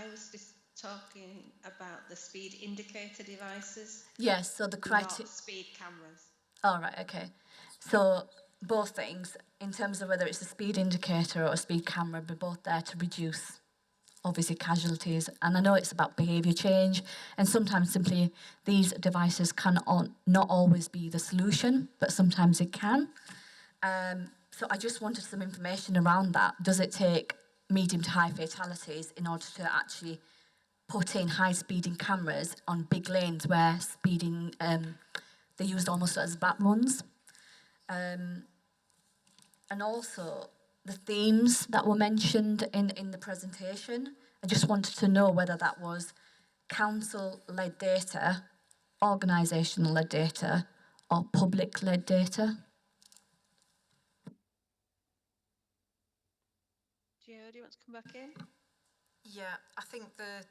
was just talking about the speed indicator devices. Yes, so the criteria... Not speed cameras. All right, okay. So both things, in terms of whether it's a speed indicator or a speed camera, we're both there to reduce, obviously, casualties. And I know it's about behaviour change, and sometimes simply these devices can not always be the solution, but sometimes it can. So I just wanted some information around that. Does it take medium to high fatalities in order to actually put in high speeding cameras on big lanes where speeding, they're used almost as bat runs? And also the themes that were mentioned in the presentation, I just wanted to know whether that was council-led data, organisational-led data, or public-led data. Gio, do you want to come back in? Yeah, I think the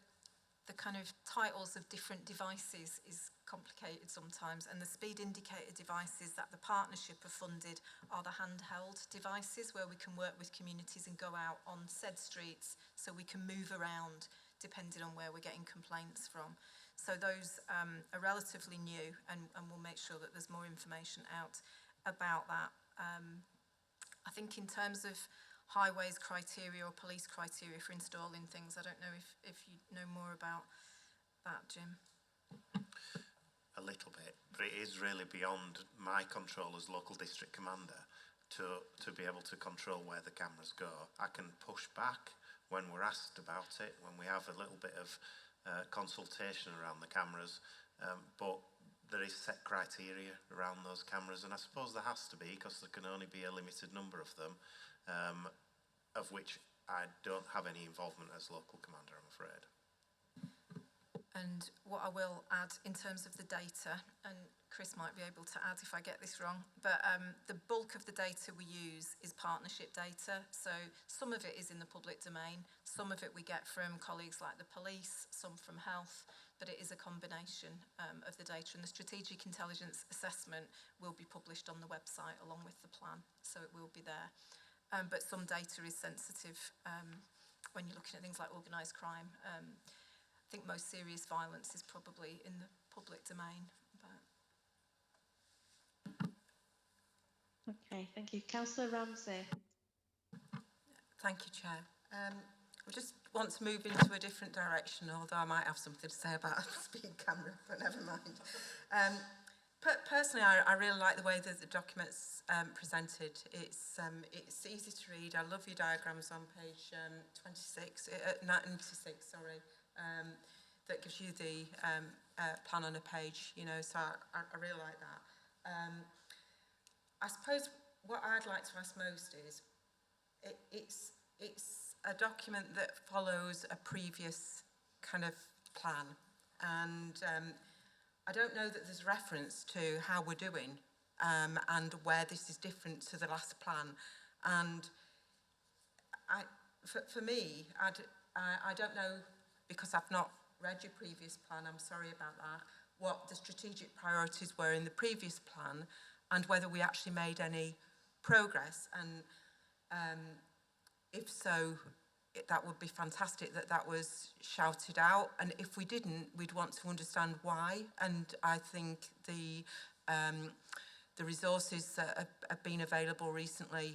kind of titles of different devices is complicated sometimes, and the speed indicator devices that the partnership are funded are the handheld devices where we can work with communities and go out on said streets so we can move around depending on where we're getting complaints from. So those are relatively new, and we'll make sure that there's more information out about that. I think in terms of highways criteria or police criteria for installing things, I don't know if you know more about that, Jim. A little bit, but it is really beyond my control as local district commander to be able to control where the cameras go. I can push back when we're asked about it, when we have a little bit of consultation around the cameras, but there is set criteria around those cameras, and I suppose there has to be, because there can only be a limited number of them, of which I don't have any involvement as local commander, I'm afraid. And what I will add in terms of the data, and Chris might be able to add if I get this wrong, but the bulk of the data we use is partnership data. So some of it is in the public domain, some of it we get from colleagues like the police, some from health, but it is a combination of the data. And the strategic intelligence assessment will be published on the website along with the plan, so it will be there. But some data is sensitive when you're looking at things like organised crime. I think most serious violence is probably in the public domain. Okay, thank you. Councillor Ramsey. Thank you, Chair. We just want to move into a different direction, although I might have something to say about a speed camera, but never mind. Personally, I really like the way that the document's presented. It's easy to read. I love your diagrams on page 96, sorry. That gives you the plan on a page, you know, so I really like that. I suppose what I'd like to ask most is, it's a document that follows a previous kind of plan, and I don't know that there's reference to how we're doing and where this is different to the last plan. And for me, I don't know, because I've not read your previous plan, I'm sorry about that, what the strategic priorities were in the previous plan and whether we actually made any progress. And if so, that would be fantastic that that was shouted out. And if we didn't, we'd want to understand why. And I think the resources that have been available recently,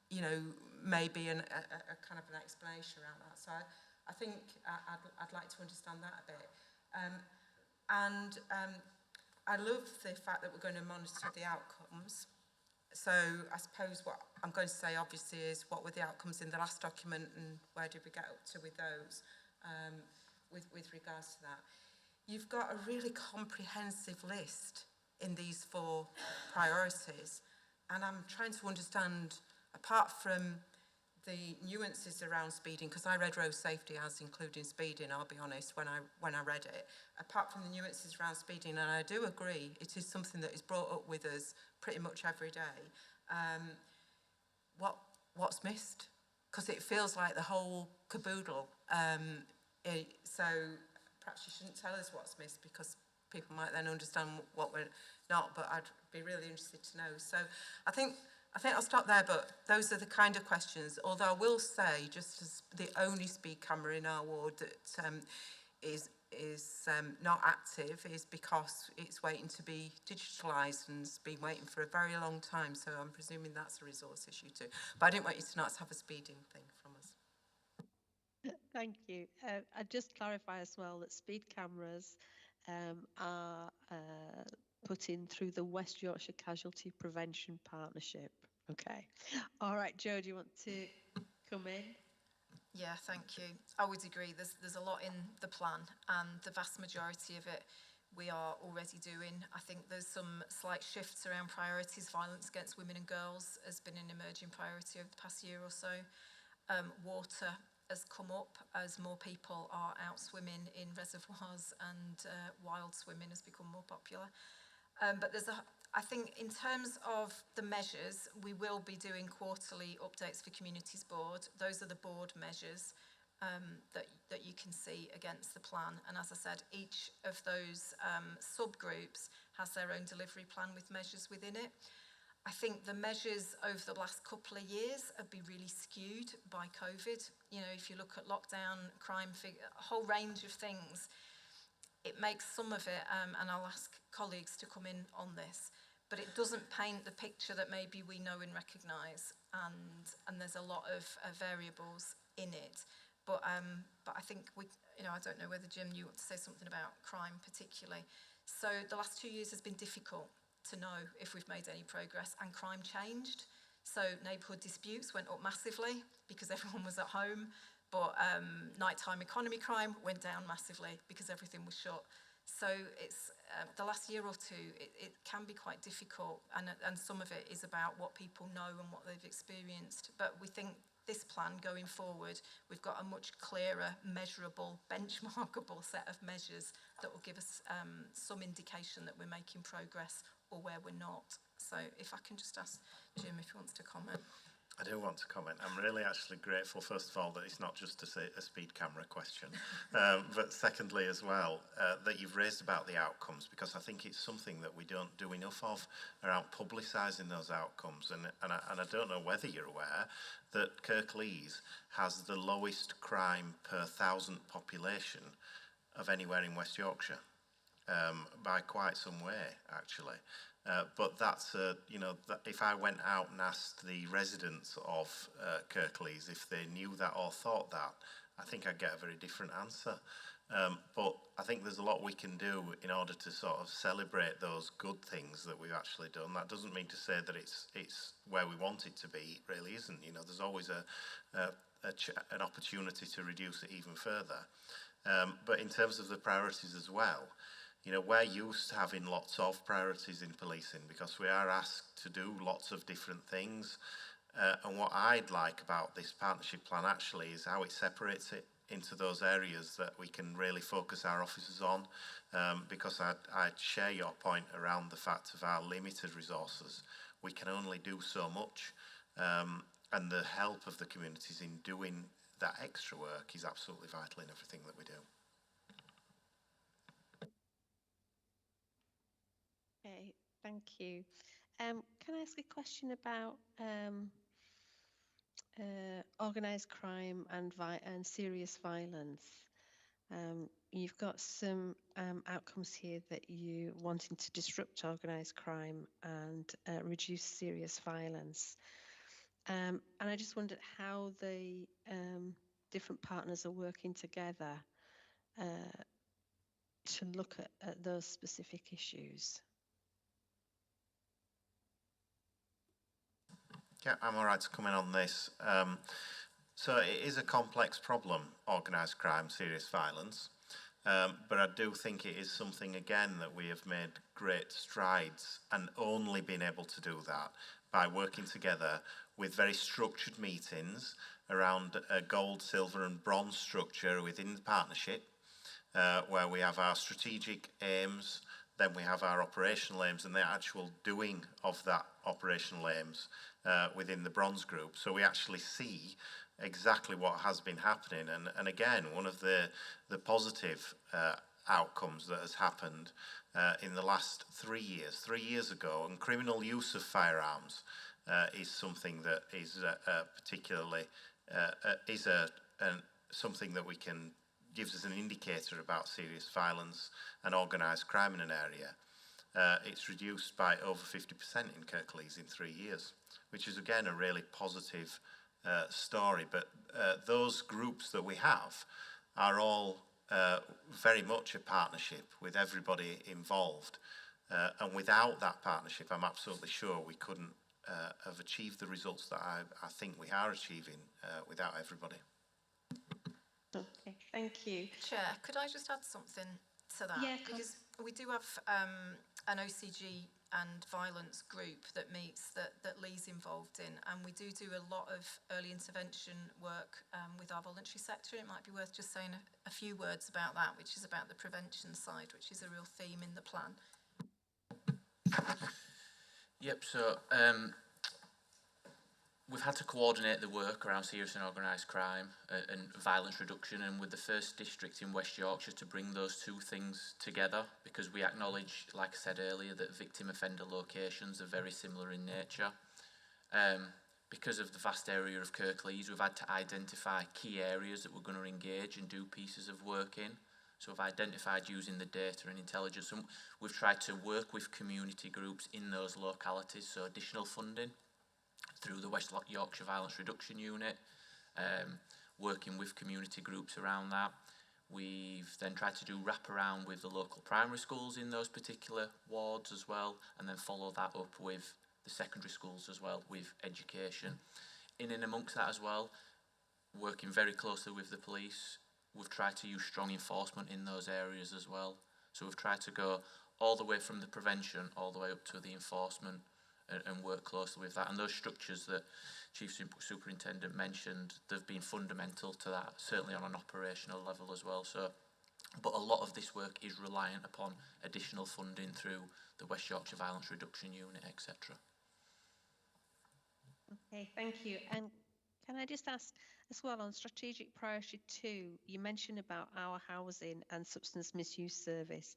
you know, may be a kind of an explanation around that. So I think I'd like to understand that a bit. I love the fact that we're going to monitor the outcomes. So I suppose what I'm going to say obviously is, what were the outcomes in the last document and where did we get up to with those with regards to that. You've got a really comprehensive list in these 4 priorities, and I'm trying to understand, apart from the nuances around speeding, because I read road safety as including speeding, I'll be honest, when I read it, apart from the nuances around speeding, and I do agree it is something that is brought up with us pretty much every day, what's missed? Because it feels like the whole caboodle, so perhaps you shouldn't tell us what's missed, because people might then understand what we're not, but I'd be really interested to know. So I think I'll stop there, but those are the kind of questions. Although I will say, just as the only speed camera in our ward that is not active is because it's waiting to be digitalised and it's been waiting for a very long time. So I'm presuming that's a resource issue too. But I didn't want you to not have a speeding thing from us. Thank you. I'd just clarify as well that speed cameras are put in through the West Yorkshire Casualty Prevention Partnership. Okay. All right, Joe, do you want to come in? Yeah, thank you. I would agree. There's a lot in the plan, and the vast majority of it we are already doing. I think there's some slight shifts around priorities. Violence against women and girls has been an emerging priority over the past year or so. Water has come up as more people are out swimming in reservoirs, and wild swimming has become more popular. But I think in terms of the measures, we will be doing quarterly updates for Communities Board. Those are the board measures. that you can see against the plan. And as I said, each of those subgroups has their own delivery plan with measures within it. I think the measures over the last couple of years have been really skewed by COVID. You know, if you look at lockdown, crime figure, a whole range of things, it makes some of it, and I'll ask colleagues to come in on this, but it doesn't paint the picture that maybe we know and recognise, and there's a lot of variables in it. But I think I don't know whether, Jim, you want to say something about crime particularly. So the last 2 years has been difficult to know if we've made any progress, and crime changed. So neighbourhood disputes went up massively because everyone was at home, but nighttime economy crime went down massively because everything was shut. So it's the last year or two, it can be quite difficult, and some of it is about what people know and what they've experienced. But we think this plan going forward, we've got a much clearer, measurable, benchmarkable set of measures that will give us some indication that we're making progress or where we're not. So if I can just ask Jim if he wants to comment. I do want to comment. I'm really actually grateful, first of all, that it's not just a speed camera question, but secondly as well, that you've raised about the outcomes, because I think it's something that we don't do enough of around publicising those outcomes. And I don't know whether you're aware that Kirklees has the lowest crime per 1,000 population of anywhere in West Yorkshire, by quite some way, actually. But that's, if I went out and asked the residents of Kirklees if they knew that or thought that, I think I'd get a very different answer. But I think there's a lot we can do in order to sort of celebrate those good things that we've actually done. That doesn't mean to say that it's where we want it to be. It really isn't. You know, there's always an opportunity to reduce it even further. But in terms of the priorities as well, you know, we're used to having lots of priorities in policing because we are asked to do lots of different things. And what I'd like about this partnership plan actually is how it separates it into those areas that we can really focus our officers on. Because I share your point around the fact of our limited resources. We can only do so much. And the help of the communities in doing that extra work is absolutely vital in everything that we do. Okay, thank you. Can I ask a question about organised crime and serious violence? You've got some outcomes here that you wanting to disrupt organised crime and reduce serious violence. And I just wondered how the different partners are working together to look at those specific issues. Yeah, I'm all right to come in on this. So it is a complex problem, organised crime, serious violence. But I do think it is something, again, that we have made great strides and only been able to do that by working together with very structured meetings around a gold, silver and bronze structure within the partnership, where we have our strategic aims, then we have our operational aims and the actual doing of that operational aims within the bronze group. So we actually see exactly what has been happening. And again, one of the positive outcomes that has happened in the last 3 years. 3 years ago, and criminal use of firearms is something that is particularly something that we can gives us an indicator about serious violence and organised crime in an area. It's reduced by over 50% in Kirklees in 3 years, which is again a really positive story. But those groups that we have are all very much a partnership with everybody involved. And without that partnership, I'm absolutely sure we couldn't have achieved the results that I think we are achieving without everybody. Okay, thank you. Chair, could I just add something to that? Yeah, because we do have an OCG and violence group that meets that Lee's involved in, and we do a lot of early intervention work with our voluntary sector. It might be worth just saying a few words about that, which is about the prevention side, which is a real theme in the plan. Yep, so we've had to coordinate the work around serious and organised crime and violence reduction, and with the first district in West Yorkshire to bring those two things together, because we acknowledge, like I said earlier, that victim offender locations are very similar in nature. Because of the vast area of Kirklees, we've had to identify key areas that we're going to engage and do pieces of work in. So we've identified using the data and intelligence, and we've tried to work with community groups in those localities, so additional funding through the West Yorkshire Violence Reduction Unit, working with community groups around that. We've then tried to do wraparound with the local primary schools in those particular wards as well, and then follow that up with the secondary schools as well, with education. In and amongst that as well, working very closely with the police, we've tried to use strong enforcement in those areas as well. So we've tried to go all the way from the prevention all the way up to the enforcement, and work closely with that. And those structures that Chief Superintendent mentioned, they've been fundamental to that, certainly on an operational level as well. So, but a lot of this work is reliant upon additional funding through the West Yorkshire Violence Reduction Unit, etc. Okay, thank you. And can I just ask as well, on strategic priority 2, you mentioned about our housing and substance misuse service.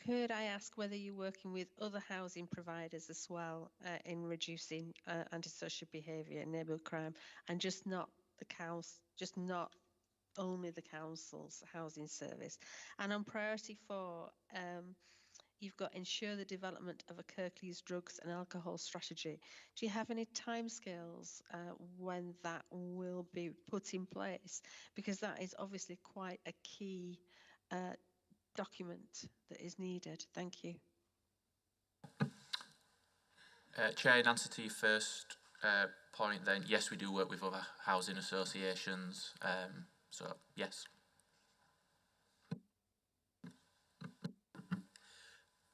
Could I ask whether you're working with other housing providers as well in reducing antisocial behaviour and neighbourhood crime, and just not the council, just not only the council's housing service? And on priority 4, you've got ensure the development of a Kirklees drugs and alcohol strategy. Do you have any timescales when that will be put in place? Because that is obviously quite a key document that is needed. Thank you. Chair, in answer to your first point then, yes, we do work with other housing associations, so yes.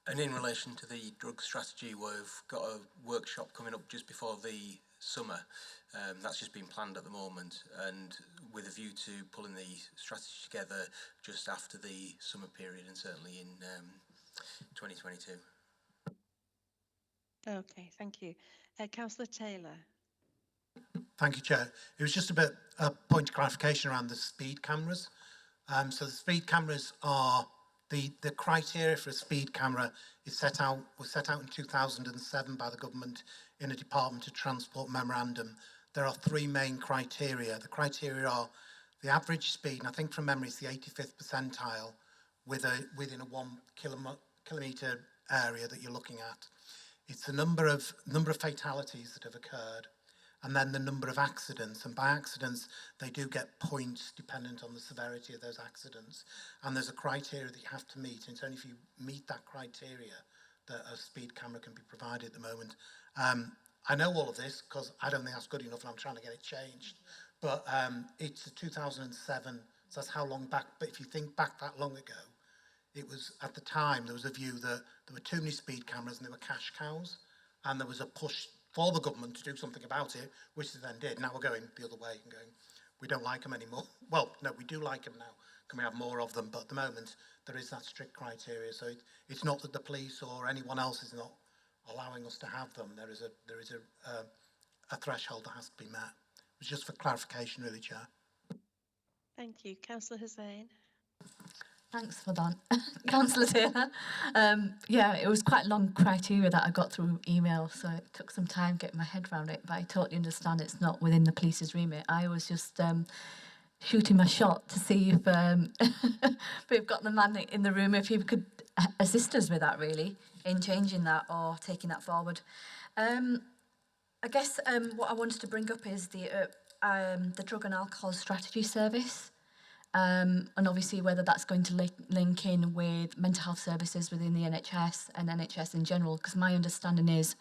And in relation to the drug strategy, we've got a workshop coming up just before the summer. That's just been planned at the moment, and with a view to pulling the strategy together just after the summer period, and certainly in 2022. Okay, thank you. Councillor Taylor. Thank you, Chair. It was just a point of clarification around the speed cameras. So the speed cameras are the criteria for a speed camera was set out in 2007 by the government in a Department of Transport memorandum. There are 3 main criteria. The criteria are the average speed, and I think from memory it's the 85th percentile within a 1 kilometre area that you're looking at. It's the number of fatalities that have occurred, and then the number of accidents. And by accidents, they do get points dependent on the severity of those accidents. And there's a criteria that you have to meet, and it's only if you meet that criteria that a speed camera can be provided at the moment. I know all of this because I don't think that's good enough and I'm trying to get it changed. But it's 2007, so that's how long back. But if you think back that long ago, it was, at the time, there was a view that there were too many speed cameras and they were cash cows. And there was a push for the government to do something about it, which they then did. Now we're going the other way and going, we don't like them anymore. Well, no, we do like them now. Can we have more of them? But at the moment, there is that strict criteria. So it's not that the police or anyone else is not allowing us to have them. There is a threshold that has to be met. It was just for clarification, really, Chair. Thank you. Councillor Hussain. Thanks for that, Councillor Taylor. Yeah, it was quite long criteria that I got through email, so it took some time getting my head around it, but I totally understand it's not within the police's remit. I was just shooting my shot to see if we've got the man in the room, if he could assist us with that, really, in changing that or taking that forward. I guess what I wanted to bring up is the drug and alcohol strategy service. And obviously whether that's going to link in with mental health services within the NHS and NHS in general, because my understanding is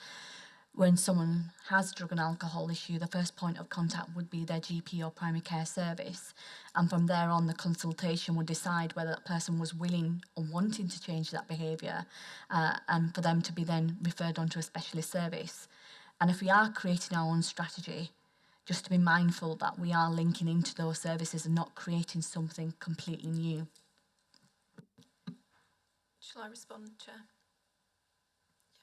when someone has a drug and alcohol issue, the first point of contact would be their GP or primary care service, and from there on the consultation would decide whether that person was willing or wanting to change that behaviour, and for them to be then referred on to a specialist service. And if we are creating our own strategy, just to be mindful that we are linking into those services and not creating something completely new. Shall I respond, Chair?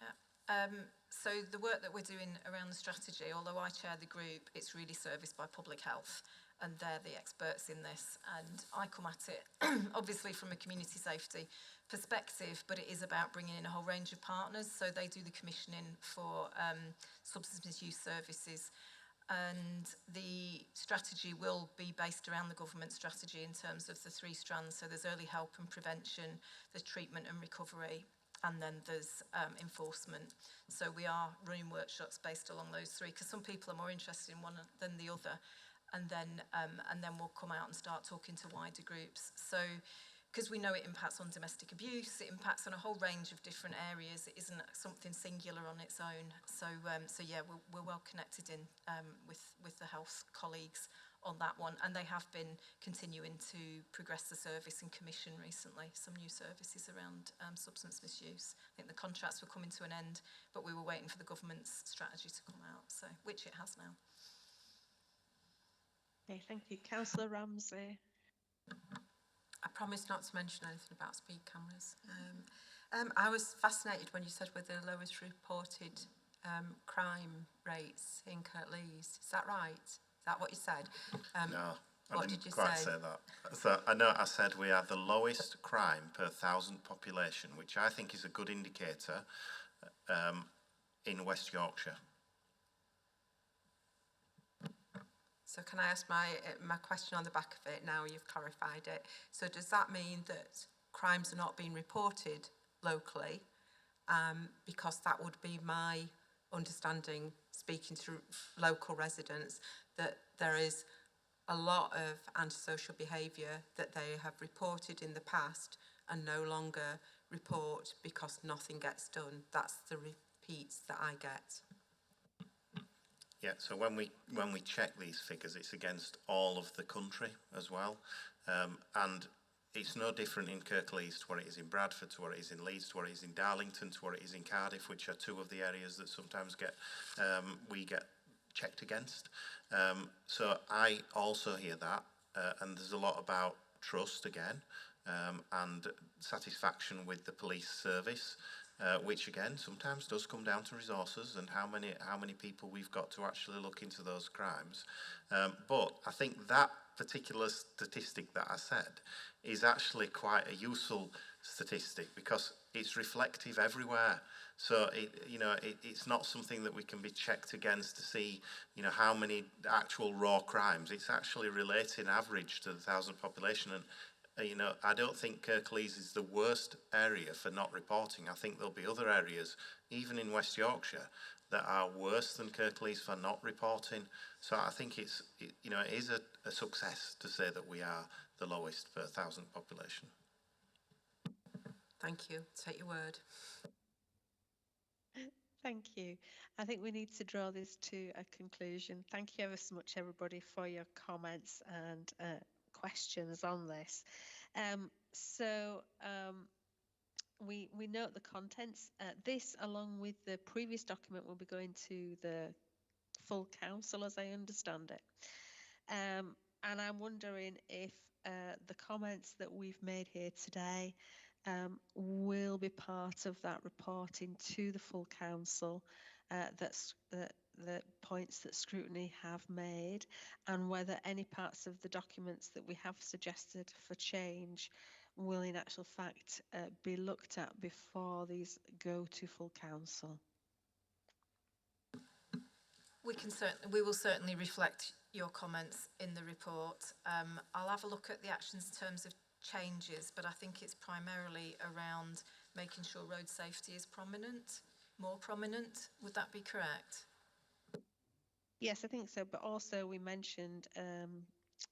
Yeah. So the work that we're doing around the strategy, although I chair the group, it's really serviced by public health, and they're the experts in this. And I come at it, obviously, from a community safety perspective, but it is about bringing in a whole range of partners. So they do the commissioning for substance misuse services, and the strategy will be based around the government strategy in terms of the 3 strands. So there's early help and prevention, there's treatment and recovery, and then there's enforcement. So we are running workshops based along those 3, because some people are more interested in one than the other, and then we'll come out and start talking to wider groups. So because we know it impacts on domestic abuse, it impacts on a whole range of different areas. It isn't something singular on its own. So yeah, we're well connected in with the health colleagues on that one, and they have been continuing to progress the service and commission recently some new services around substance misuse. I think the contracts were coming to an end, but we were waiting for the government's strategy to come out, so which it has now. Okay, thank you. Councillor Ramsey. I promise not to mention anything about speed cameras. I was fascinated when you said we're the lowest reported crime rates in Kirklees. Is that right? Is that what you said? No, what I didn't did you quite say? say that. So I know I said we are the lowest crime per 1,000 population, which I think is a good indicator in West Yorkshire. So can I ask my question on the back of it now you've clarified it? So does that mean that crimes are not being reported locally? Because that would be my understanding, speaking to local residents, that there is a lot of antisocial behaviour that they have reported in the past and no longer report because nothing gets done. That's the repeats that I get. Yeah, so when we check these figures, it's against all of the country as well, and it's no different in Kirklees to what it is in Bradford, to what it is in Leeds, to what it is in Darlington, to what it is in Cardiff, which are 2 of the areas that sometimes we get checked against. So I also hear that, and there's a lot about trust again, and satisfaction with the police service. Which again sometimes does come down to resources and how many people we've got to actually look into those crimes. But I think that particular statistic that I said is actually quite a useful statistic because it's reflective everywhere. So it's not something that we can be checked against to see how many actual raw crimes. It's actually relating average to the 1,000 population, and I don't think Kirklees is the worst area for not reporting. I think there'll be other areas, even in West Yorkshire, that are worse than Kirklees for not reporting. So I think it is a success to say that we are the lowest per 1,000 population. Thank you. Take your word. Thank you. I think we need to draw this to a conclusion. Thank you ever so much, everybody, for your comments and questions on this. We note the contents. This, along with the previous document, will be going to the full council, as I understand it. And I'm wondering if the comments that we've made here today will be part of that reporting to the full council, the points that Scrutiny have made, and whether any parts of the documents that we have suggested for change will in actual fact be looked at before these go to full council. We will certainly reflect your comments in the report. I'll have a look at the actions in terms of changes, but I think it's primarily around making sure road safety is more prominent. Would that be correct? Yes, I think so. But also we mentioned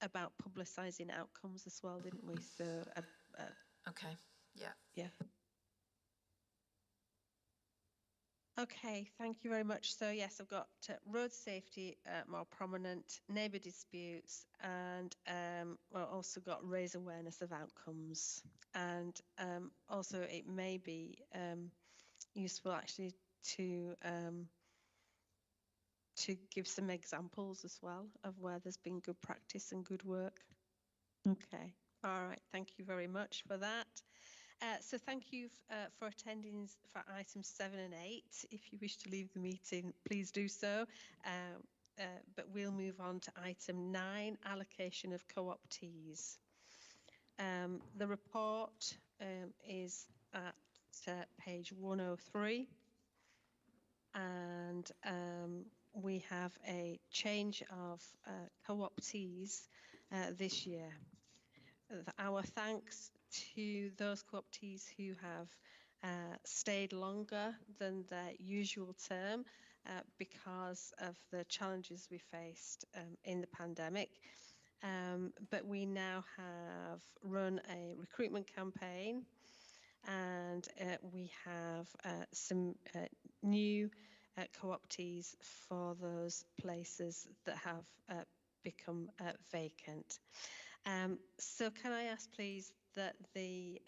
about publicising outcomes as well, didn't we? So okay. Yeah. Yeah. Okay, thank you very much. So yes, I've got road safety more prominent, neighbour disputes, and we've also got raise awareness of outcomes. And also it may be useful actually to give some examples as well of where there's been good practice and good work. Okay, all right, thank you very much for that. So thank you for attending for items 7 and 8. If you wish to leave the meeting, please do so. But we'll move on to item 9, allocation of co-optees. The report is at page 103, and we have a change of co-optees this year. Our thanks to those co-optees who have stayed longer than their usual term because of the challenges we faced in the pandemic. But we now have run a recruitment campaign, and we have some new co-optees for those places that have become vacant. So can I ask, please, that the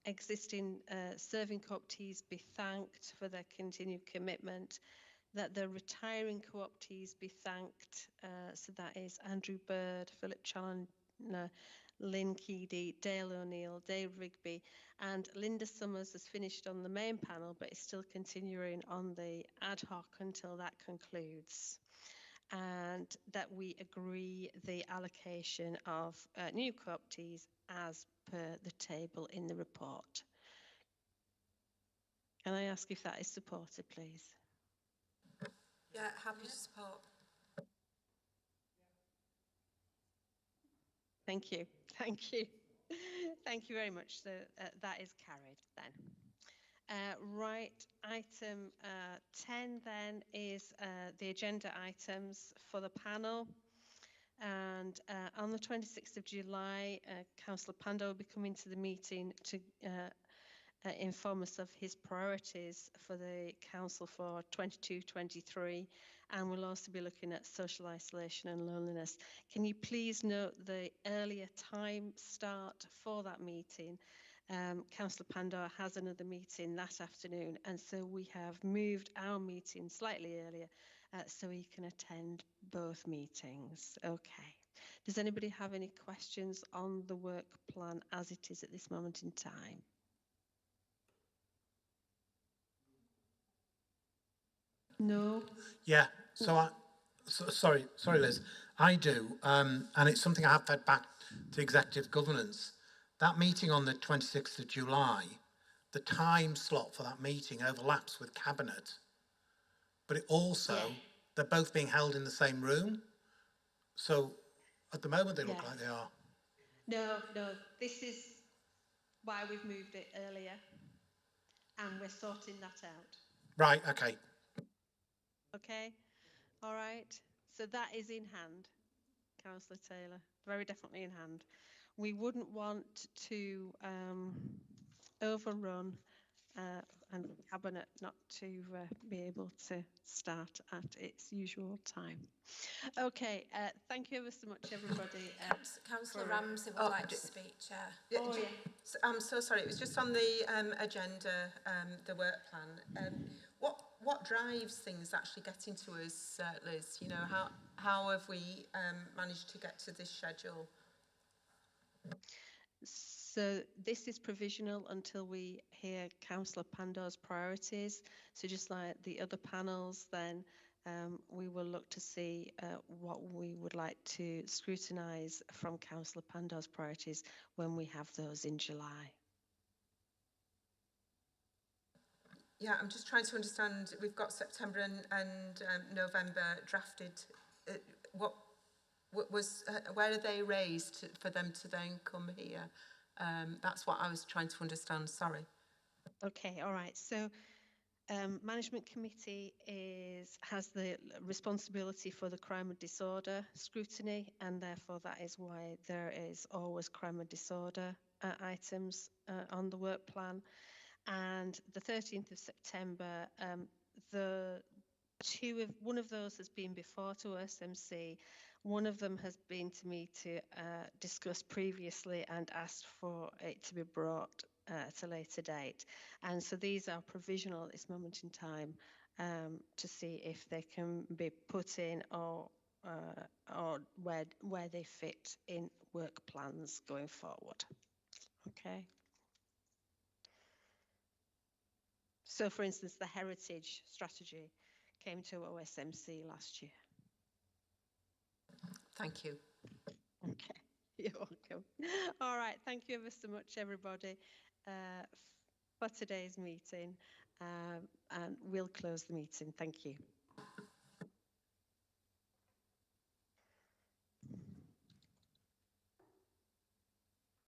existing serving co-optees be thanked for their continued commitment, that the retiring co-optees be thanked, so that is Andrew Bird, Philip Challoner, Lynn Keedy, Dale O'Neill, Dave Rigby, and Linda Summers has finished on the main panel but is still continuing on the ad hoc until that concludes. And that we agree the allocation of new co-optees as per the table in the report. Can I ask if that is supported, please? Yeah, happy to support. Thank you. Thank you. Thank you very much. So that is carried then. Right, item 10 then is the agenda items for the panel. And on the 26th of July, Councillor Pando will be coming to the meeting to inform us of his priorities for the council for 22-23, and we'll also be looking at social isolation and loneliness. Can you please note the earlier time start for that meeting? Councillor Pandor has another meeting that afternoon, and so we have moved our meeting slightly earlier so he can attend both meetings. Okay. Does anybody have any questions on the work plan as it is at this moment in time? No. Yeah. So sorry, Liz. I do, and it's something I have fed back to executive governance. That meeting on the 26th of July, the time slot for that meeting overlaps with cabinet, but it also they're both being held in the same room. So at the moment they look like they are. No. This is why we've moved it earlier, and we're sorting that out. Right. Okay. Okay. All right. So that is in hand, Councillor Taylor. Very definitely in hand. We wouldn't want to overrun and cabinet not to be able to start at its usual time. Okay, thank you ever so much, everybody. Councillor Ramsey would like to speak, Chair. Yeah, I'm so sorry, it was just on the agenda, the work plan. What drives things actually getting to us, Liz? You know, how have we managed to get to this schedule? So this is provisional until we hear Councillor Pandor's priorities. So just like the other panels, then we will look to see what we would like to scrutinise from Councillor Pandor's priorities when we have those in July. Yeah, I'm just trying to understand. We've got September and November drafted. Where are they raised for them to then come here? That's what I was trying to understand. Sorry. Okay, all right. So Management Committee has the responsibility for the crime and disorder scrutiny, and therefore that is why there is always crime and disorder items on the work plan. And the 13th of September, one of those has been before to SMC. One of them has been to me to discuss previously and asked for it to be brought at a later date. And so these are provisional at this moment in time to see if they can be put in or where they fit in work plans going forward. Okay. So, for instance, the heritage strategy came to OSMC last year. Thank you. Okay, you're welcome. All right, thank you ever so much, everybody, for today's meeting, and we'll close the meeting. Thank you.